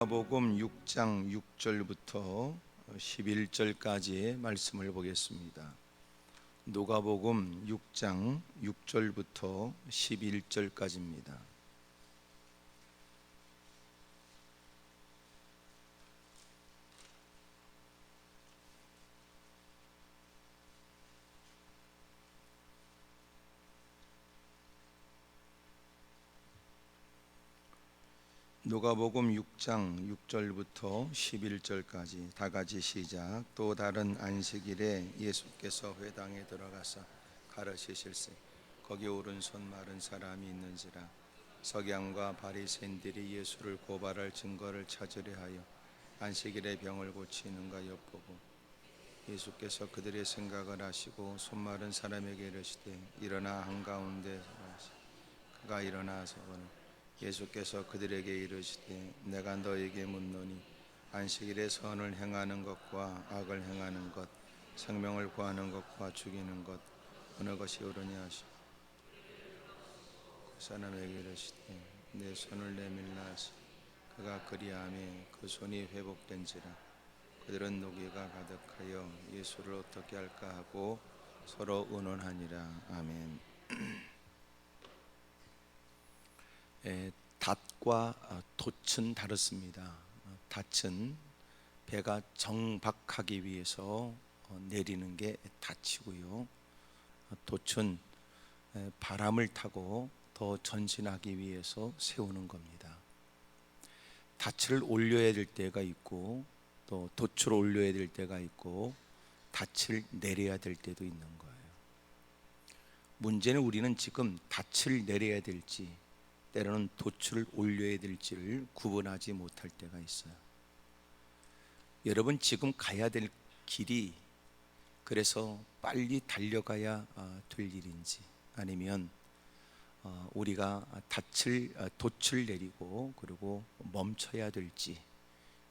누가복음 6장 6절부터 11절까지의 말씀을 보겠습니다. 누가복음 6장 6절부터 11절까지입니다. 누가복음 6장 6절부터 11절까지 다 같이 시작. 또 다른 안식일에 예수께서 회당에 들어가서 가르치실세 거기 오른손 마른 사람이 있는지라. 서기관과 바리새인들이 예수를 고발할 증거를 찾으려 하여 안식일에 병을 고치는가 엿보고 예수께서 그들의 생각을 아시고 손 마른 사람에게 이르시되 일어나 한가운데 서라 하시니 그가 일어나서거늘 예수께서 그들에게 이르시되 내가 너에게 묻노니 안식일에 선을 행하는 것과 악을 행하는 것, 생명을 구하는 것과 죽이는 것 어느 것이 옳으냐 하시고 그 사람에게 이르시되 내 손을 내밀라 하시니 그가 그리하매 그 손이 회복된지라. 그들은 노기가 가득하여 예수를 어떻게 할까 하고 서로 의논하니라. 아멘. 닷과 돛은 다릅니다. 닷은 배가 정박하기 위해서 내리는 게 닷이고요. 돛은 바람을 타고 더 전진하기 위해서 세우는 겁니다. 닷을 올려야 될 때가 있고 또 돛을 올려야 될 때가 있고 닷을 내려야 될 때도 있는 거예요. 문제는 우리는 지금 닷을 내려야 될지 때로는 돛을 올려야 될지를 구분하지 못할 때가 있어요. 여러분 지금 가야 될 길이 그래서 빨리 달려가야 될 일인지 아니면 우리가 돛을 내리고 그리고 멈춰야 될지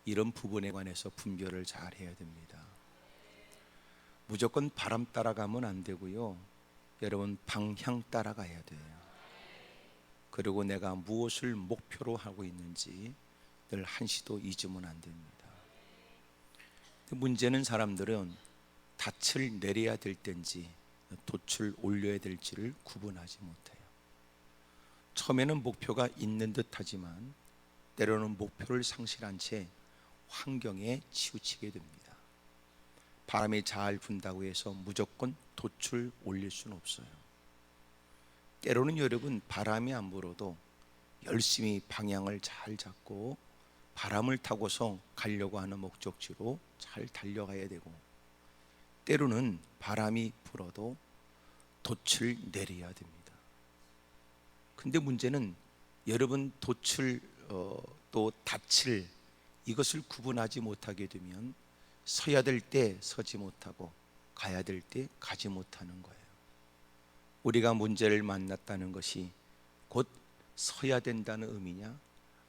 이런 부분에 관해서 분별을 잘 해야 됩니다. 무조건 바람 따라가면 안 되고요. 여러분 방향 따라가야 돼요. 그리고 내가 무엇을 목표로 하고 있는지 늘 한시도 잊으면 안 됩니다. 문제는 사람들은 닻을 내려야 될 때인지 돛을 올려야 될지를 구분하지 못해요. 처음에는 목표가 있는 듯 하지만 때로는 목표를 상실한 채 환경에 치우치게 됩니다. 바람이 잘 분다고 해서 무조건 돛을 올릴 수는 없어요. 때로는 여러분 바람이 안 불어도 열심히 방향을 잘 잡고 바람을 타고서 가려고 하는 목적지로 잘 달려가야 되고 때로는 바람이 불어도 돛을 내려야 됩니다. 근데 문제는 여러분 돛을 또 닻을 이것을 구분하지 못하게 되면 서야 될 때 서지 못하고 가야 될 때 가지 못하는 거예요. 우리가 문제를 만났다는 것이 곧 서야 된다는 의미냐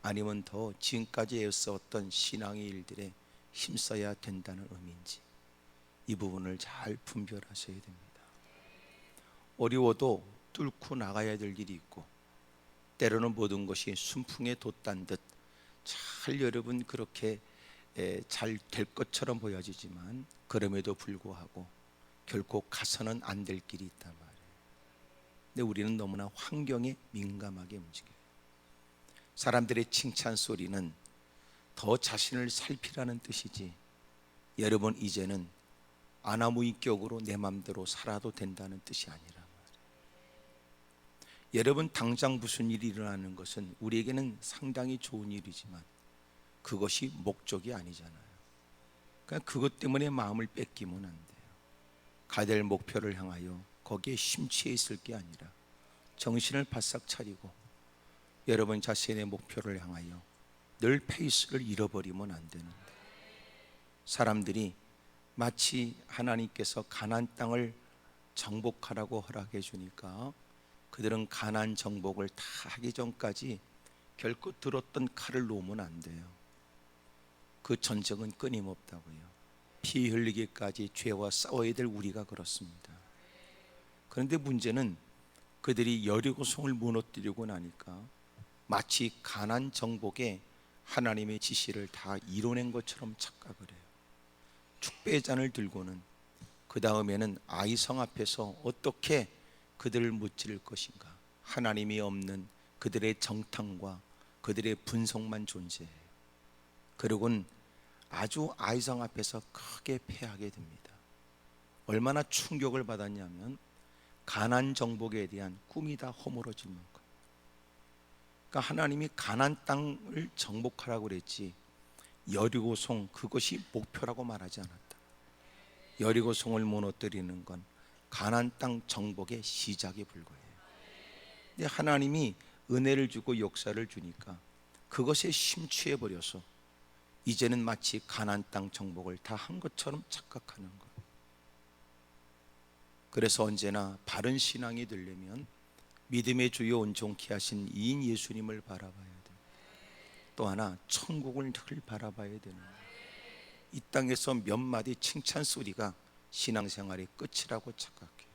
아니면 더 지금까지 애써왔던 신앙의 일들에 힘써야 된다는 의미인지 이 부분을 잘 분별하셔야 됩니다. 어려워도 뚫고 나가야 될 일이 있고 때로는 모든 것이 순풍에 돛단 듯 잘 여러분 그렇게 잘 될 것처럼 보여지지만 그럼에도 불구하고 결코 가서는 안 될 길이 있단 말이에요. 근데 우리는 너무나 환경에 민감하게 움직여요. 사람들의 칭찬 소리는 더 자신을 살피라는 뜻이지 여러분 이제는 아나무인격으로 내 맘대로 살아도 된다는 뜻이 아니란 말이에요. 여러분 당장 무슨 일이 일어나는 것은 우리에게는 상당히 좋은 일이지만 그것이 목적이 아니잖아요. 그러니까 그것 때문에 마음을 뺏기면 안 돼요. 가야 될 목표를 향하여 거기에 심취해 있을 게 아니라 정신을 바싹 차리고 여러분 자신의 목표를 향하여 늘 페이스를 잃어버리면 안 되는데 사람들이 마치 하나님께서 가나안 땅을 정복하라고 허락해 주니까 그들은 가나안 정복을 다 하기 전까지 결코 들었던 칼을 놓으면 안 돼요. 그 전쟁은 끊임없다고요. 피 흘리기까지 죄와 싸워야 될 우리가 그렇습니다. 그런데 문제는 그들이 여리고성을 무너뜨리고 나니까 마치 가나안 정복에 하나님의 지시를 다 이뤄낸 것처럼 착각을 해요. 축배의 잔을 들고는 그 다음에는 아이성 앞에서 어떻게 그들을 무찌를 것인가. 하나님이 없는 그들의 정탕과 그들의 분석만 존재해요. 그리고는 아주 아이성 앞에서 크게 패하게 됩니다. 얼마나 충격을 받았냐면 가나안 정복에 대한 꿈이 다 허물어질 만큼. 그러니까 하나님이 가나안 땅을 정복하라고 그랬지 여리고성 그것이 목표라고 말하지 않았다. 여리고성을 무너뜨리는 건 가나안 땅 정복의 시작에 불과해요. 근데 하나님이 은혜를 주고 역사를 주니까 그것에 심취해 버려서 이제는 마치 가나안 땅 정복을 다 한 것처럼 착각하는 거예요. 그래서 언제나 바른 신앙이 되려면 믿음의 주요 온전케 하신 이인 예수님을 바라봐야 돼요. 또 하나 천국을 늘 바라봐야 되는 거예요. 이 땅에서 몇 마디 칭찬 소리가 신앙생활의 끝이라고 착각해요.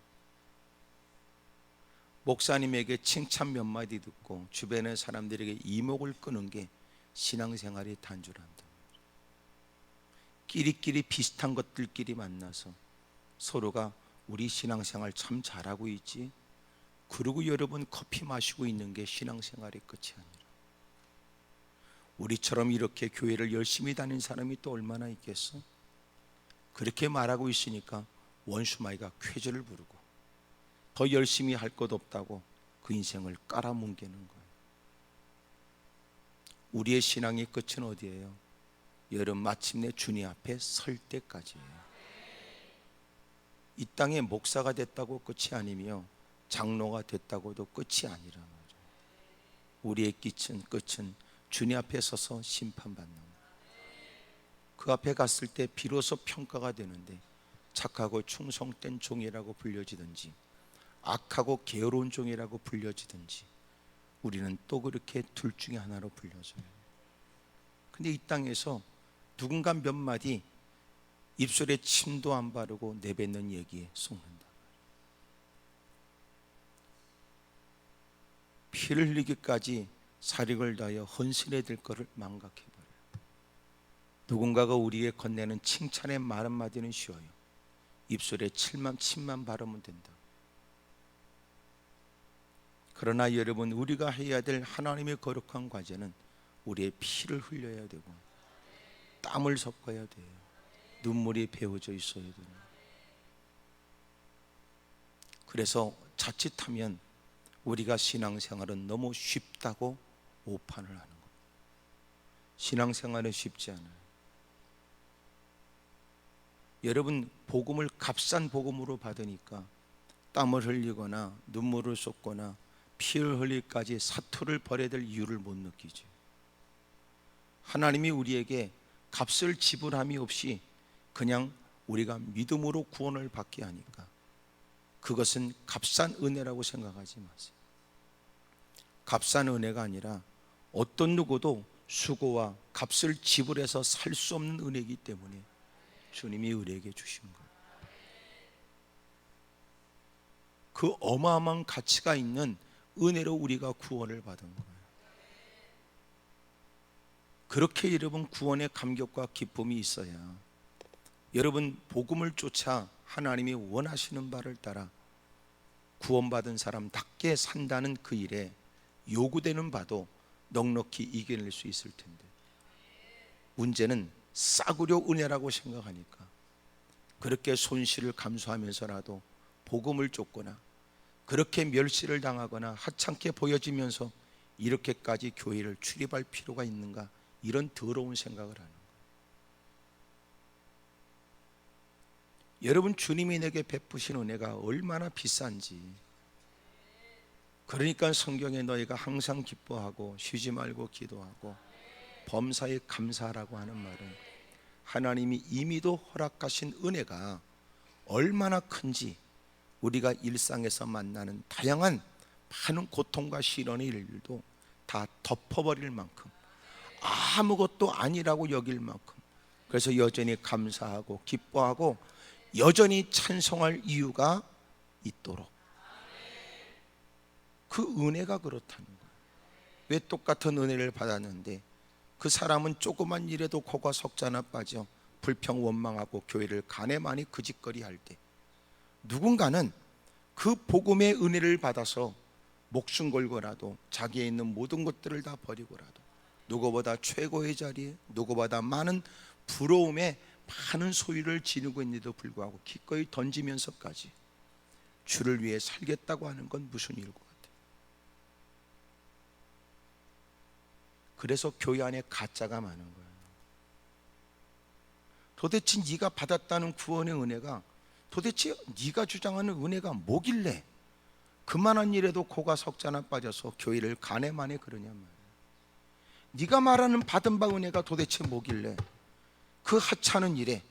목사님에게 칭찬 몇 마디 듣고 주변의 사람들에게 이목을 끄는 게 신앙생활의 단주란다. 끼리끼리 비슷한 것들끼리 만나서 서로가 우리 신앙생활 참 잘하고 있지, 그러고 여러분 커피 마시고 있는 게 신앙생활의 끝이 아니라, 우리처럼 이렇게 교회를 열심히 다니는 사람이 또 얼마나 있겠어? 그렇게 말하고 있으니까 원수마이가 쾌재를 부르고 더 열심히 할 것 없다고 그 인생을 깔아뭉개는 거예요. 우리의 신앙의 끝은 어디예요? 여러분 마침내 주님 앞에 설 때까지예요. 이 땅에 목사가 됐다고 끝이 아니며 장로가 됐다고도 끝이 아니라 말이에요. 우리의 끝은 주님 앞에 서서 심판받는 거예요. 그 앞에 갔을 때 비로소 평가가 되는데 착하고 충성된 종이라고 불려지든지 악하고 게으로운 종이라고 불려지든지 우리는 또 그렇게 둘 중에 하나로 불려져요. 근데 이 땅에서 누군가 몇 마디 입술에 침도 안 바르고 내뱉는 얘기에 속는다. 피를 흘리기까지 사력을 다하여 헌신해야 될 것을 망각해버려요. 누군가가 우리에게 건네는 칭찬의 말 한마디는 쉬워요. 입술에 침만 바르면 된다. 그러나 여러분, 우리가 해야 될 하나님의 거룩한 과제는 우리의 피를 흘려야 되고 땀을 섞어야 돼요. 눈물이 배어져 있어야 돼요. 그래서 자칫하면 우리가 신앙생활은 너무 쉽다고 오판을 하는 거예요. 신앙생활은 쉽지 않아요. 여러분, 복음을 값싼 복음으로 받으니까 땀을 흘리거나 눈물을 쏟거나 피를 흘릴까지 사투를 벌여야 될 이유를 못 느끼죠. 하나님이 우리에게 값을 지불함이 없이 그냥 우리가 믿음으로 구원을 받게 하니까 그것은 값싼 은혜라고 생각하지 마세요. 값싼 은혜가 아니라 어떤 누구도 수고와 값을 지불해서 살 수 없는 은혜이기 때문에 주님이 우리에게 주신 거예요. 그 어마어마한 가치가 있는 은혜로 우리가 구원을 받은 거예요. 그렇게 여러분 구원의 감격과 기쁨이 있어야 여러분 복음을 쫓아 하나님이 원하시는 바를 따라 구원받은 사람답게 산다는 그 일에 요구되는 바도 넉넉히 이겨낼 수 있을 텐데, 문제는 싸구려 은혜라고 생각하니까 그렇게 손실을 감수하면서라도 복음을 쫓거나 그렇게 멸시를 당하거나 하찮게 보여지면서 이렇게까지 교회를 출입할 필요가 있는가, 이런 더러운 생각을 하는 거예요. 여러분, 주님이 내게 베푸신 은혜가 얼마나 비싼지. 그러니까 성경에 너희가 항상 기뻐하고 쉬지 말고 기도하고 범사에 감사하라고 하는 말은 하나님이 이미도 허락하신 은혜가 얼마나 큰지 우리가 일상에서 만나는 다양한 많은 고통과 시련의 일들도 다 덮어버릴 만큼, 아무것도 아니라고 여길 만큼, 그래서 여전히 감사하고 기뻐하고 여전히 찬송할 이유가 있도록, 그 은혜가 그렇다는 거예요. 왜 똑같은 은혜를 받았는데 그 사람은 조그만 일에도 코가 석자나 빠져 불평 원망하고 교회를 가네마니 그짓거리 할 때, 누군가는 그 복음의 은혜를 받아서 목숨 걸고라도 자기에 있는 모든 것들을 다 버리고라도 누구보다 최고의 자리에, 누구보다 많은 부러움에 많은 소유를 지니고 있는데도 불구하고 기꺼이 던지면서까지 주를 위해 살겠다고 하는 건 무슨 일일 것 같아요? 그래서 교회 안에 가짜가 많은 거예요. 도대체 네가 받았다는 구원의 은혜가, 도대체 네가 주장하는 은혜가 뭐길래 그만한 일에도 코가 석자나 빠져서 교회를 가네마네 그러냐 말이에요. 네가 말하는 받은 바 은혜가 도대체 뭐길래 그 하찮은 일에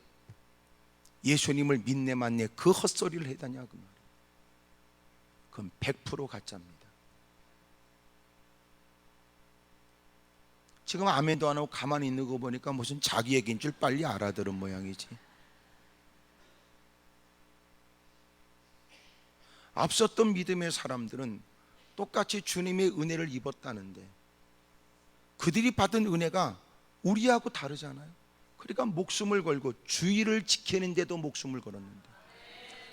예수님을 믿네 맞네 그 헛소리를 해다냐 그 말이에요. 그건 100% 가짜입니다. 지금 아멘도 안 하고 가만히 있는 거 보니까 무슨 자기 얘기인 줄 빨리 알아들은 모양이지. 앞섰던 믿음의 사람들은 똑같이 주님의 은혜를 입었다는데 그들이 받은 은혜가 우리하고 다르잖아요. 그러니까 목숨을 걸고 주의를 지키는데도 목숨을 걸었는데,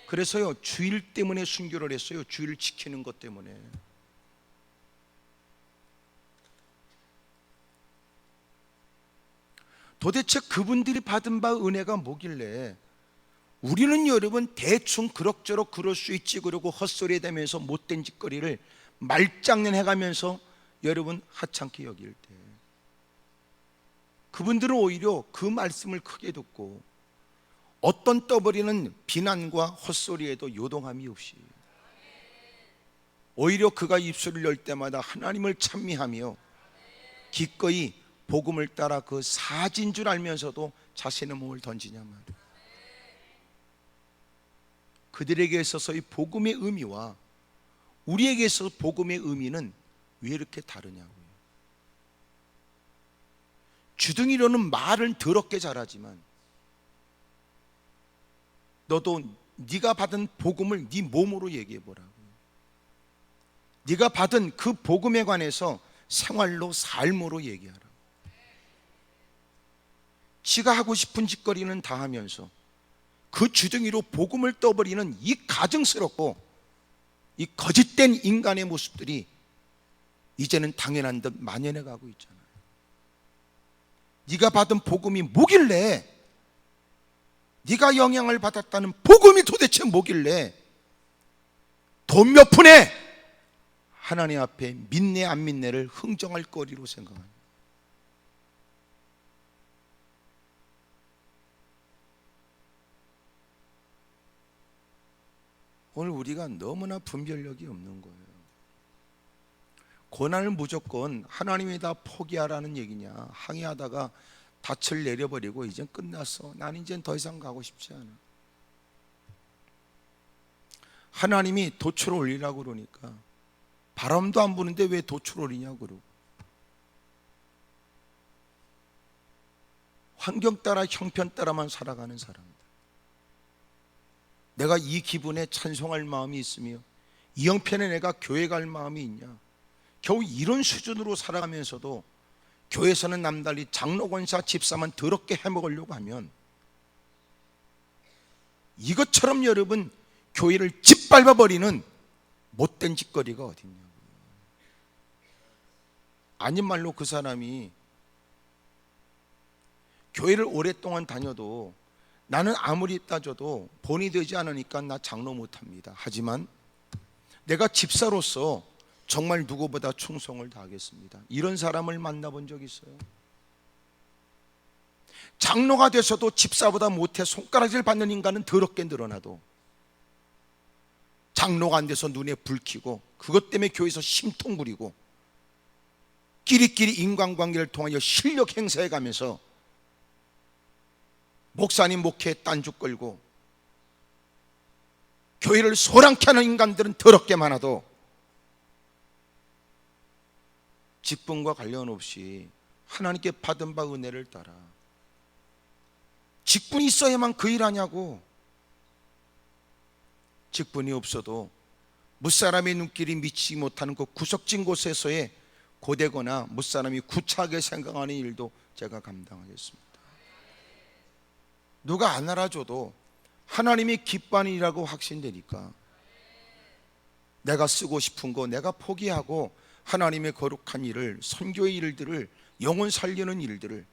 그래서요 주일 때문에 순교를 했어요. 주의를 지키는 것 때문에. 도대체 그분들이 받은 바 은혜가 뭐길래 우리는 여러분 대충 그럭저럭 그럴 수 있지 그러고 헛소리에 대면서 못된 짓거리를 말장난 해가면서 여러분 하찮게 여길 때, 그분들은 오히려 그 말씀을 크게 듣고 어떤 떠버리는 비난과 헛소리에도 요동함이 없이 오히려 그가 입술을 열 때마다 하나님을 찬미하며 기꺼이 복음을 따라 그 사진 줄 알면서도 자신의 몸을 던지냐 말이에요. 그들에게 있어서 이 복음의 의미와 우리에게 있어서 복음의 의미는 왜 이렇게 다르냐고요. 주둥이로는 말은 더럽게 잘하지만 너도 네가 받은 복음을 네 몸으로 얘기해보라고요. 네가 받은 그 복음에 관해서 생활로 삶으로 얘기하라. 지가 하고 싶은 짓거리는 다 하면서 그 주둥이로 복음을 떠버리는 이 가증스럽고 이 거짓된 인간의 모습들이 이제는 당연한 듯 만연해 가고 있잖아요. 네가 받은 복음이 뭐길래, 네가 영향을 받았다는 복음이 도대체 뭐길래 돈 몇 푼에 하나님 앞에 믿네 안 믿네를 흥정할 거리로 생각합니다. 오늘 우리가 너무나 분별력이 없는 거예요. 고난을 무조건 하나님이 다 포기하라는 얘기냐, 항의하다가 닻을 내려버리고 이젠 끝났어, 난 이젠 더 이상 가고 싶지 않아. 하나님이 돛을 올리라고 그러니까 바람도 안 부는데 왜 돛을 올리냐고 그러고, 환경 따라 형편 따라만 살아가는 사람들, 내가 이 기분에 찬송할 마음이 있으며 이 형편에 내가 교회 갈 마음이 있냐, 겨우 이런 수준으로 살아가면서도 교회에서는 남달리 장로 권사 집사만 더럽게 해먹으려고 하면 이것처럼 여러분 교회를 짓밟아버리는 못된 짓거리가 어딨냐고요. 아닌 말로 그 사람이 교회를 오랫동안 다녀도 나는 아무리 따져도 본이 되지 않으니까 나 장로 못합니다. 하지만 내가 집사로서 정말 누구보다 충성을 다하겠습니다. 이런 사람을 만나본 적 있어요? 장로가 돼서도 집사보다 못해 손가락질 받는 인간은 더럽게 늘어나도 장로가 안 돼서 눈에 불 켜고 그것 때문에 교회에서 심통 부리고 끼리끼리 인간관계를 통하여 실력 행사해 가면서 목사님 목회에 딴죽 걸고 교회를 소란케 하는 인간들은 더럽게 많아도 직분과 관련 없이 하나님께 받은 바 은혜를 따라 직분이 있어야만 그 일 하냐고. 직분이 없어도 무사람의 눈길이 미치지 못하는 그 구석진 곳에서의 고되거나 무사람이 구차하게 생각하는 일도 제가 감당하겠습니다. 누가 안 알아줘도 하나님이 기뻐하는 일이라고 확신되니까 내가 쓰고 싶은 거 내가 포기하고 하나님의 거룩한 일을, 선교의 일들을, 영혼 살리는 일들을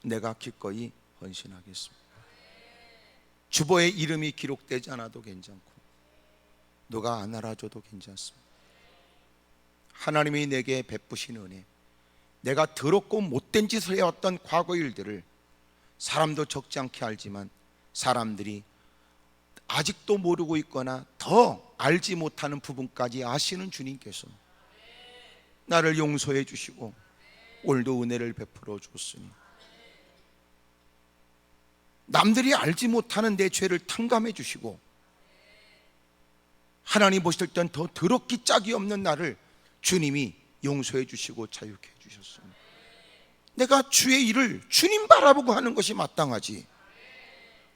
내가 기꺼이 헌신하겠습니다. 주보에 이름이 기록되지 않아도 괜찮고 누가 안 알아줘도 괜찮습니다. 하나님이 내게 베푸신 은혜, 내가 더럽고 못된 짓을 해왔던 과거 일들을 사람도 적지 않게 알지만 사람들이 아직도 모르고 있거나 더 알지 못하는 부분까지 아시는 주님께서 나를 용서해 주시고 오늘도 은혜를 베풀어 줬으니 남들이 알지 못하는 내 죄를 탕감해 주시고 하나님 보실 땐 더 더럽기 짝이 없는 나를 주님이 용서해 주시고 자유케 해 주셨습니다. 내가 주의 일을 주님 바라보고 하는 것이 마땅하지,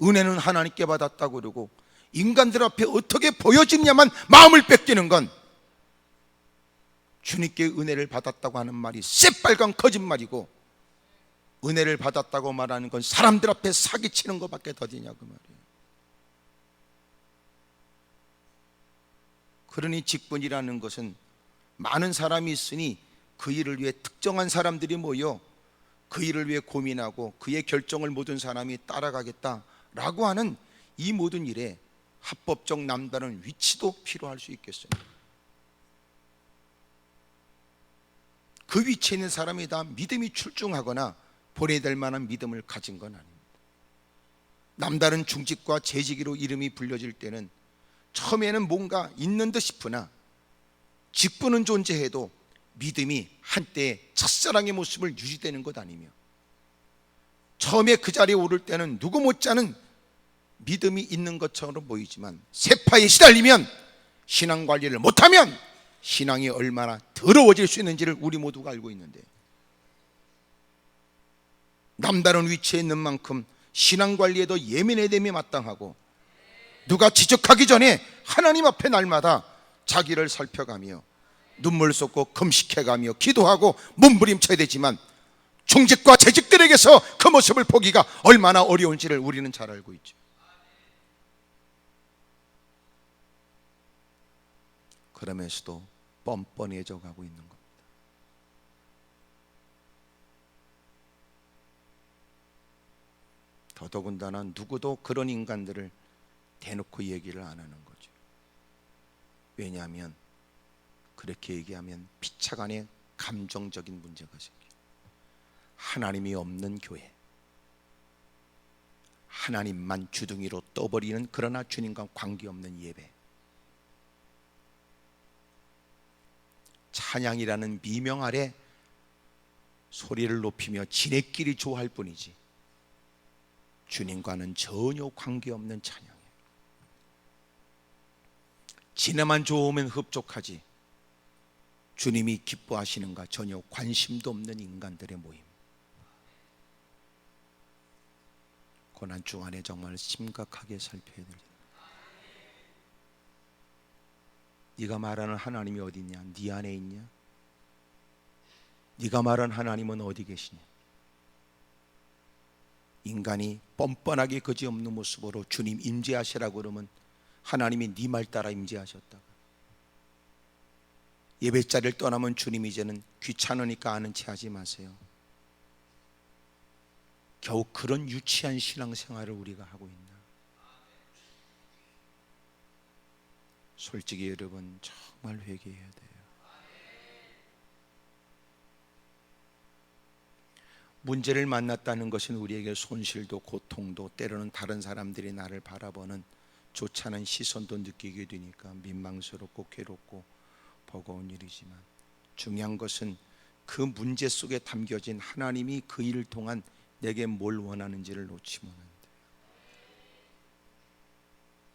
은혜는 하나님께 받았다고 그러고 인간들 앞에 어떻게 보여지냐만 마음을 뺏기는 건 주님께 은혜를 받았다고 하는 말이 새빨간 거짓말이고, 은혜를 받았다고 말하는 건 사람들 앞에 사기치는 것밖에 더디냐 그 말이에요. 그러니 직분이라는 것은 많은 사람이 있으니 그 일을 위해 특정한 사람들이 모여 그 일을 위해 고민하고 그의 결정을 모든 사람이 따라가겠다라고 하는 이 모든 일에 합법적 남다른 위치도 필요할 수 있겠어요. 그 위치에 있는 사람이 다 믿음이 출중하거나 보내야 될 만한 믿음을 가진 건 아닙니다. 남다른 중직과 재직으로 이름이 불려질 때는 처음에는 뭔가 있는 듯 싶으나 직분은 존재해도 믿음이 한때의 첫사랑의 모습을 유지되는 것 아니며, 처음에 그 자리에 오를 때는 누구 못지않은 믿음이 있는 것처럼 보이지만 세파에 시달리면, 신앙관리를 못하면 신앙이 얼마나 더러워질 수 있는지를 우리 모두가 알고 있는데, 남다른 위치에 있는 만큼 신앙관리에도 예민해야 됨이 마땅하고, 누가 지적하기 전에 하나님 앞에 날마다 자기를 살펴가며 눈물 쏟고 금식해가며 기도하고 몸부림쳐야 되지만 중직과 재직들에게서 그 모습을 보기가 얼마나 어려운지를 우리는 잘 알고 있죠. 그러면서도 뻔뻔해져 가고 있는 겁니다. 더더군다나 누구도 그런 인간들을 대놓고 얘기를 안 하는 거죠. 왜냐하면 그렇게 얘기하면 피차간에 감정적인 문제가 생겨요. 하나님이 없는 교회, 하나님만 주둥이로 떠버리는, 그러나 주님과 관계없는 예배, 찬양이라는 미명 아래 소리를 높이며 지네끼리 좋아할 뿐이지 주님과는 전혀 관계없는 찬양이에요. 지네만 좋으면 흡족하지 주님이 기뻐하시는가 전혀 관심도 없는 인간들의 모임. 고난중 안에 정말 심각하게 살펴야 됩니다. 네가 말하는 하나님이 어디 있냐? 네 안에 있냐? 네가 말하는 하나님은 어디 계시냐? 인간이 뻔뻔하게 거지없는 모습으로 주님 임재하시라고 그러면 하나님이 네 말 따라 임재하셨다가, 예배자리를 떠나면 주님 이제는 귀찮으니까 아는 체 하지 마세요. 겨우 그런 유치한 신앙생활을 우리가 하고 있나? 솔직히 여러분 정말 회개해야 돼요. 문제를 만났다는 것은 우리에게 손실도 고통도, 때로는 다른 사람들이 나를 바라보는 좋지 않은 시선도 느끼게 되니까 민망스럽고 괴롭고 버거운 일이지만, 중요한 것은 그 문제 속에 담겨진 하나님이 그 일을 통한 내게 뭘 원하는지를 놓치면 안 돼요.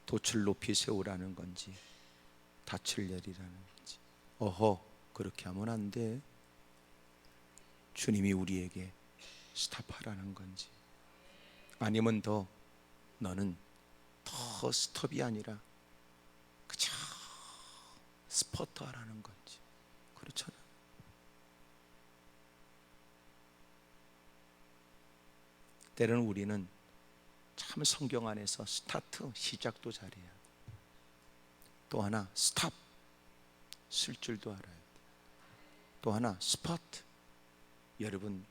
돛을 높이 세우라는 건지 닻을 내리라는 건지, 어허 그렇게 하면 안 돼. 주님이 우리에게 스탑하라는 건지, 아니면 너는 더 스톱이 아니라 그저 스포트 하라는 건지, 그렇죠. 때로는 우리는 참 성경 안에서 스타트, 시작도 잘해야 돼. 또 하나 스탑, 쓸 줄도 알아야 돼. 또 하나 스포트, 여러분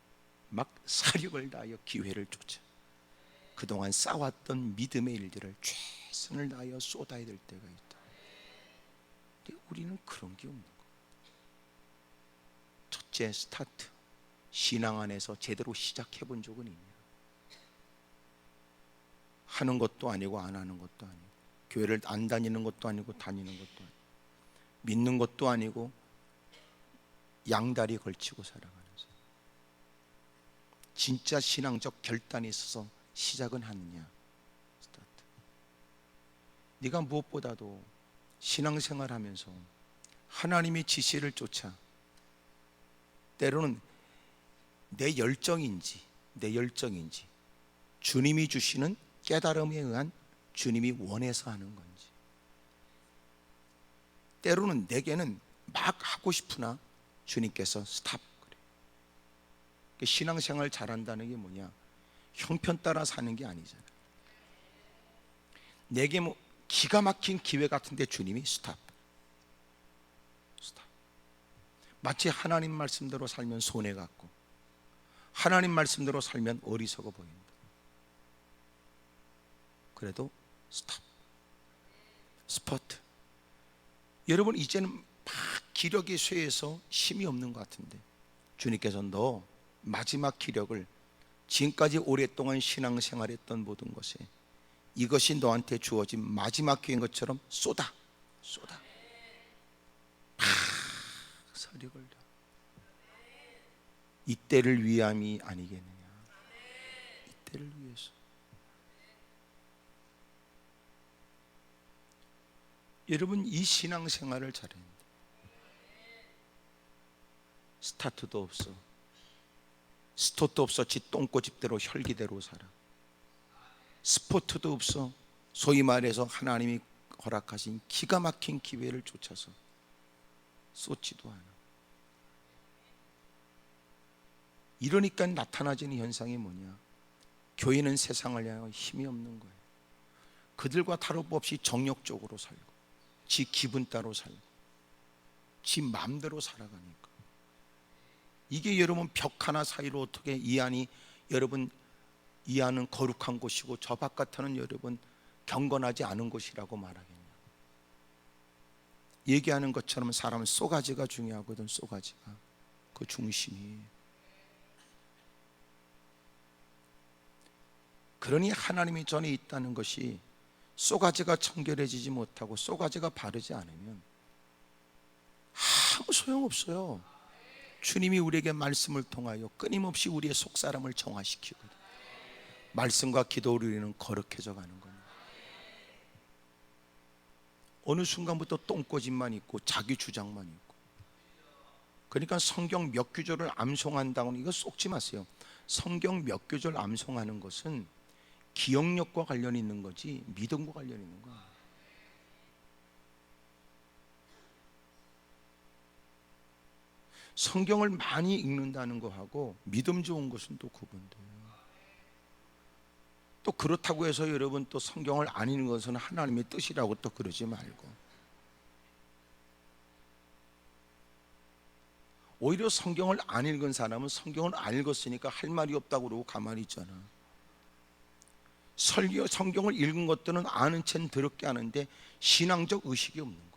막 사력을 다하여 기회를 쫓아 그동안 쌓았던 믿음의 일들을 최선을 다하여 쏟아야 될 때가 있다. 근데 우리는 그런 게 없는 거야. 첫째 스타트, 신앙 안에서 제대로 시작해 본 적은 있냐? 하는 것도 아니고 안 하는 것도 아니고, 교회를 안 다니는 것도 아니고 다니는 것도 아니고, 믿는 것도 아니고 양다리 걸치고 살아가면서 진짜 신앙적 결단이 있어서 시작은 하느냐? 스타트. 네가 무엇보다도 신앙생활 하면서 하나님의 지시를 쫓아 때로는 내 열정인지 주님이 주시는 깨달음에 의한 주님이 원해서 하는 건지, 때로는 내게는 막 하고 싶으나 주님께서 스탑 그래. 신앙생활 잘한다는 게 뭐냐? 형편 따라 사는 게 아니잖아. 내게 뭐 기가 막힌 기회 같은데 주님이 스탑. 마치 하나님 말씀대로 살면 손해 같고 하나님 말씀대로 살면 어리석어 보인다. 그래도 스탑, 스포트. 여러분 이제는 막 기력이 쇠해서 힘이 없는 것 같은데 주님께서 너 마지막 기력을 지금까지 오랫동안 신앙생활했던 모든 것에 이것이 너한테 주어진 마지막 기회인 것처럼 쏟아 막 서력을 다. 이때를 위함이 아니겠느냐? 이때를 위해서. 여러분 이 신앙생활을 잘해야 돼. 스타트도 없어, 스톱도 없어. 지 똥꼬집대로 혈기대로 살아. 스포트도 없어. 소위 말해서 하나님이 허락하신 기가 막힌 기회를 쫓아서 쏟지도 않아. 이러니까 나타나지는 현상이 뭐냐? 교회는 세상을 향하여 힘이 없는 거예요. 그들과 다름없이 정욕적으로 살고 지 기분 따로 살고 지 마음대로 살아가니까 이게 여러분 벽 하나 사이로 어떻게 이 안이 여러분 이 안은 거룩한 곳이고 저 바깥은 여러분 경건하지 않은 곳이라고 말하겠냐? 얘기하는 것처럼 사람은 쏘가지가 중요하거든. 쏘가지가 그 중심이. 그러니 하나님이 전에 있다는 것이 쏘가지가 청결해지지 못하고 쏘가지가 바르지 않으면 아무 소용없어요. 주님이 우리에게 말씀을 통하여 끊임없이 우리의 속사람을 정화시키거든. 말씀과 기도로 우리는 거룩해져 가는 겁니다. 어느 순간부터 똥꼬집만 있고 자기 주장만 있고. 그러니까 성경 몇 구절을 암송한다고 이거 쏙지 마세요. 성경 몇 구절 암송하는 것은 기억력과 관련이 있는 거지 믿음과 관련이 있는 거야. 성경을 많이 읽는다는 거하고 믿음 좋은 것은 또 구분돼요. 또 그렇다고 해서 여러분 또 성경을 안 읽는 것은 하나님의 뜻이라고 또 그러지 말고, 오히려 성경을 안 읽은 사람은 성경을 안 읽었으니까 할 말이 없다고 그러고 가만히 있잖아. 성경을 읽은 것들은 아는 채는 더럽게 하는데 신앙적 의식이 없는 거예요.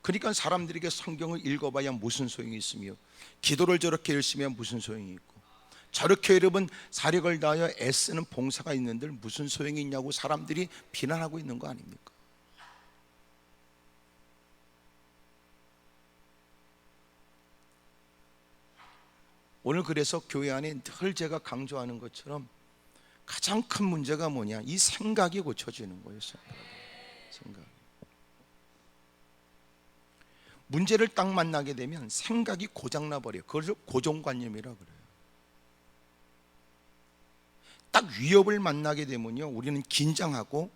그러니까 사람들에게 성경을 읽어봐야 무슨 소용이 있으며 기도를 저렇게 열심히 하면 무슨 소용이 있고 저렇게 여러분 사력을 다하여 애쓰는 봉사가 있는데 무슨 소용이 있냐고 사람들이 비난하고 있는 거 아닙니까? 오늘 그래서 교회 안에 늘 제가 강조하는 것처럼 가장 큰 문제가 뭐냐? 이 생각이 고쳐지는 거예요. 생각. 문제를 딱 만나게 되면 생각이 고장나 버려요. 그걸 고정관념이라 그래요. 딱 위협을 만나게 되면요, 우리는 긴장하고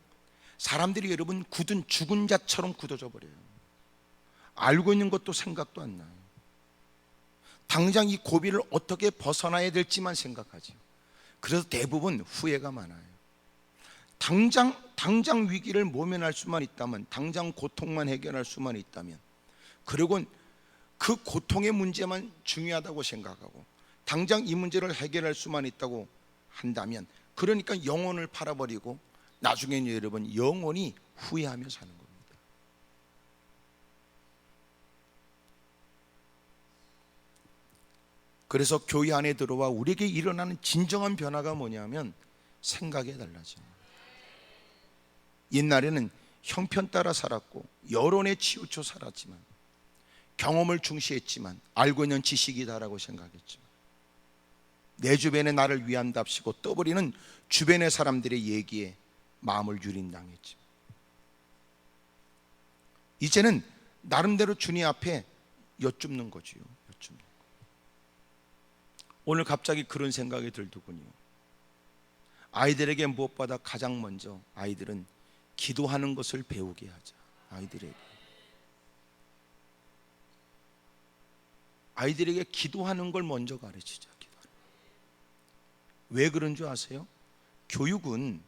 사람들이 여러분 굳은 죽은 자처럼 굳어져 버려요. 알고 있는 것도 생각도 안 나요. 당장 이 고비를 어떻게 벗어나야 될지만 생각하죠. 그래서 대부분 후회가 많아요. 당장 위기를 모면할 수만 있다면, 당장 고통만 해결할 수만 있다면, 그리고 그 고통의 문제만 중요하다고 생각하고 당장 이 문제를 해결할 수만 있다고 한다면, 그러니까 영혼을 팔아버리고 나중에는 여러분 영원히 후회하며 사는 겁니다. 그래서 교회 안에 들어와 우리에게 일어나는 진정한 변화가 뭐냐면 생각이 달라집니다. 옛날에는 형편 따라 살았고 여론에 치우쳐 살았지만, 경험을 중시했지만, 알고 있는 지식이다라고 생각했지만, 내 주변에 나를 위한답시고 떠버리는 주변의 사람들의 얘기에 마음을 유린당했지만, 이제는 나름대로 주님 앞에 여쭙는 거지요. 여쭙는 거. 오늘 갑자기 그런 생각이 들더군요. 아이들에게 무엇보다 가장 먼저 아이들은 기도하는 것을 배우게 하자. 아이들에게 기도하는 걸 먼저 가르치자. 왜 그런 줄 아세요? 교육은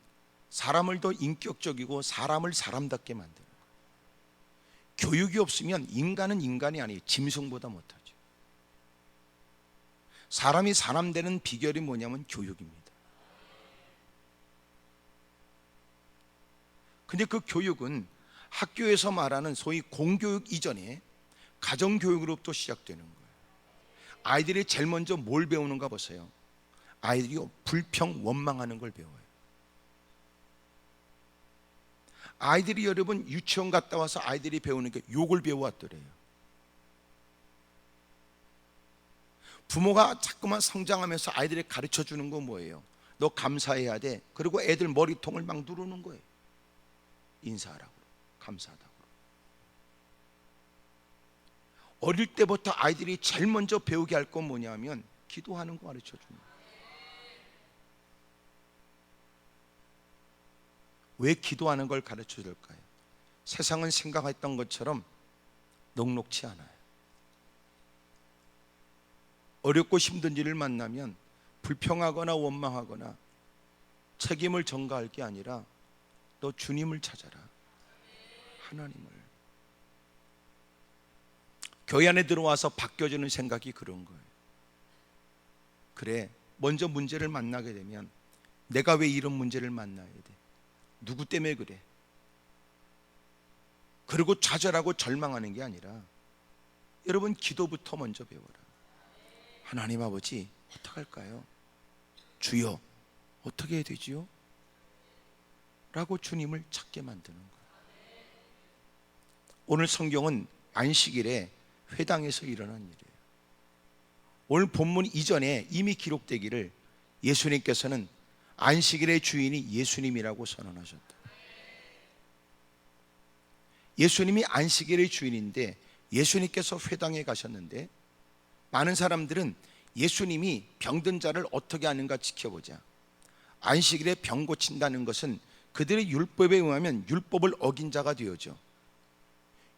사람을 더 인격적이고 사람을 사람답게 만드는 거예요. 교육이 없으면 인간은 인간이 아니에요. 짐승보다 못하죠. 사람이 사람 되는 비결이 뭐냐면 교육입니다. 근데 그 교육은 학교에서 말하는 소위 공교육 이전에 가정교육으로부터 시작되는 거예요. 아이들이 제일 먼저 뭘 배우는가 보세요. 아이들이 불평, 원망하는 걸 배워요. 아이들이 여러분 유치원 갔다 와서 아이들이 배우는 게 욕을 배워왔더래요. 부모가 자꾸만 성장하면서 아이들이 가르쳐 주는 건 뭐예요? 너 감사해야 돼. 그리고 애들 머리통을 막 누르는 거예요. 인사하라고, 감사하다고. 어릴 때부터 아이들이 제일 먼저 배우게 할 건 뭐냐면 기도하는 거 가르쳐 주는 거예요. 왜 기도하는 걸 가르쳐 줄까요? 세상은 생각했던 것처럼 녹록치 않아요. 어렵고 힘든 일을 만나면 불평하거나 원망하거나 책임을 전가할 게 아니라 너 주님을 찾아라. 하나님을. 교회 안에 들어와서 바뀌어지는 생각이 그런 거예요. 그래, 먼저 문제를 만나게 되면 내가 왜 이런 문제를 만나야 돼? 누구 때문에 그래? 그리고 좌절하고 절망하는 게 아니라 여러분 기도부터 먼저 배워라. 하나님 아버지 어떡할까요? 주여 어떻게 해야 되지요? 라고 주님을 찾게 만드는 거예요. 오늘 성경은 안식일에 회당에서 일어난 일이에요. 오늘 본문 이전에 이미 기록되기를 예수님께서는 안식일의 주인이 예수님이라고 선언하셨다. 예수님이 안식일의 주인인데 예수님께서 회당에 가셨는데 많은 사람들은 예수님이 병든 자를 어떻게 하는가 지켜보자. 안식일에 병 고친다는 것은 그들의 율법에 의하면 율법을 어긴 자가 되어져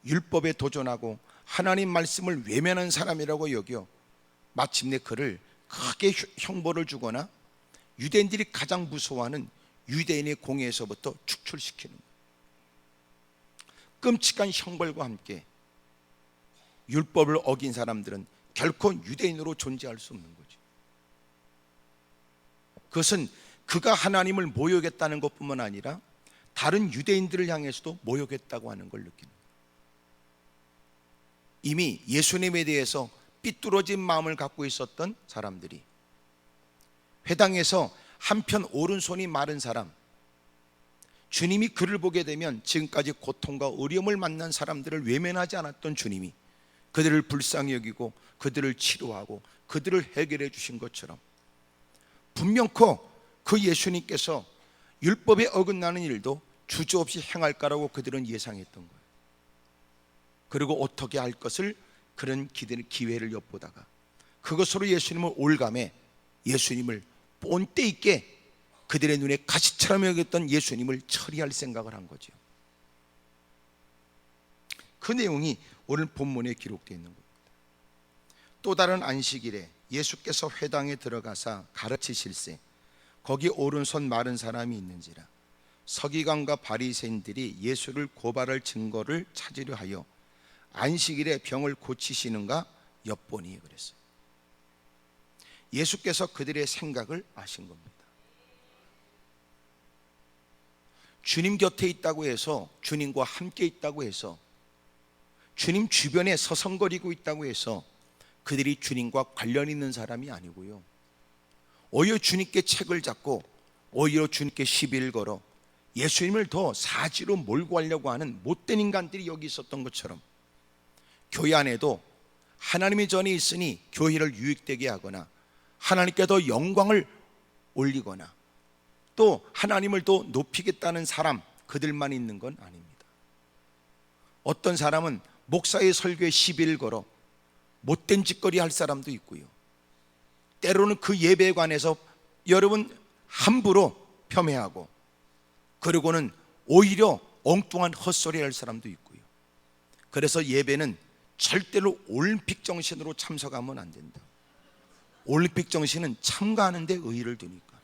율법에 도전하고 하나님 말씀을 외면한 사람이라고 여겨 마침내 그를 크게 형벌을 주거나 유대인들이 가장 무서워하는 유대인의 공회에서부터 축출시키는 거예요. 끔찍한 형벌과 함께 율법을 어긴 사람들은 결코 유대인으로 존재할 수 없는 거죠. 그것은 그가 하나님을 모욕했다는 것뿐만 아니라 다른 유대인들을 향해서도 모욕했다고 하는 걸 느끼는 거예요. 이미 예수님에 대해서 삐뚤어진 마음을 갖고 있었던 사람들이 회당에서 한편 오른손이 마른 사람, 주님이 그를 보게 되면 지금까지 고통과 어려움을 만난 사람들을 외면하지 않았던 주님이 그들을 불쌍히 여기고 그들을 치료하고 그들을 해결해 주신 것처럼 분명코 그 예수님께서 율법에 어긋나는 일도 주저없이 행할 거라고 그들은 예상했던 거예요. 그리고 어떻게 할 것을 그런 기회를 엿보다가 그것으로 예수님을 올감해 예수님을 본때 있게 그들의 눈에 가시처럼 여겼던 예수님을 처리할 생각을 한 거죠. 그 내용이 오늘 본문에 기록되어 있는 겁니다. 또 다른 안식일에 예수께서 회당에 들어가사 가르치실세 거기 오른손 마른 사람이 있는지라. 서기관과 바리새인들이 예수를 고발할 증거를 찾으려 하여 안식일에 병을 고치시는가 엿보니 그랬어요. 예수께서 그들의 생각을 아신 겁니다. 주님 곁에 있다고 해서, 주님과 함께 있다고 해서, 주님 주변에 서성거리고 있다고 해서 그들이 주님과 관련 있는 사람이 아니고요, 오히려 주님께 책을 잡고 오히려 주님께 시비를 걸어 예수님을 더 사지로 몰고 가려고 하는 못된 인간들이 여기 있었던 것처럼, 교회 안에도 하나님의 전이 있으니 교회를 유익되게 하거나 하나님께 더 영광을 올리거나 또 하나님을 더 높이겠다는 사람, 그들만 있는 건 아닙니다. 어떤 사람은 목사의 설교에 시비를 걸어 못된 짓거리 할 사람도 있고요, 때로는 그 예배에 관해서 여러분 함부로 폄훼하고, 그리고는 오히려 엉뚱한 헛소리 할 사람도 있고요. 그래서 예배는 절대로 올림픽 정신으로 참석하면 안 된다. 올림픽 정신은 참가하는 데 의의를 두니까.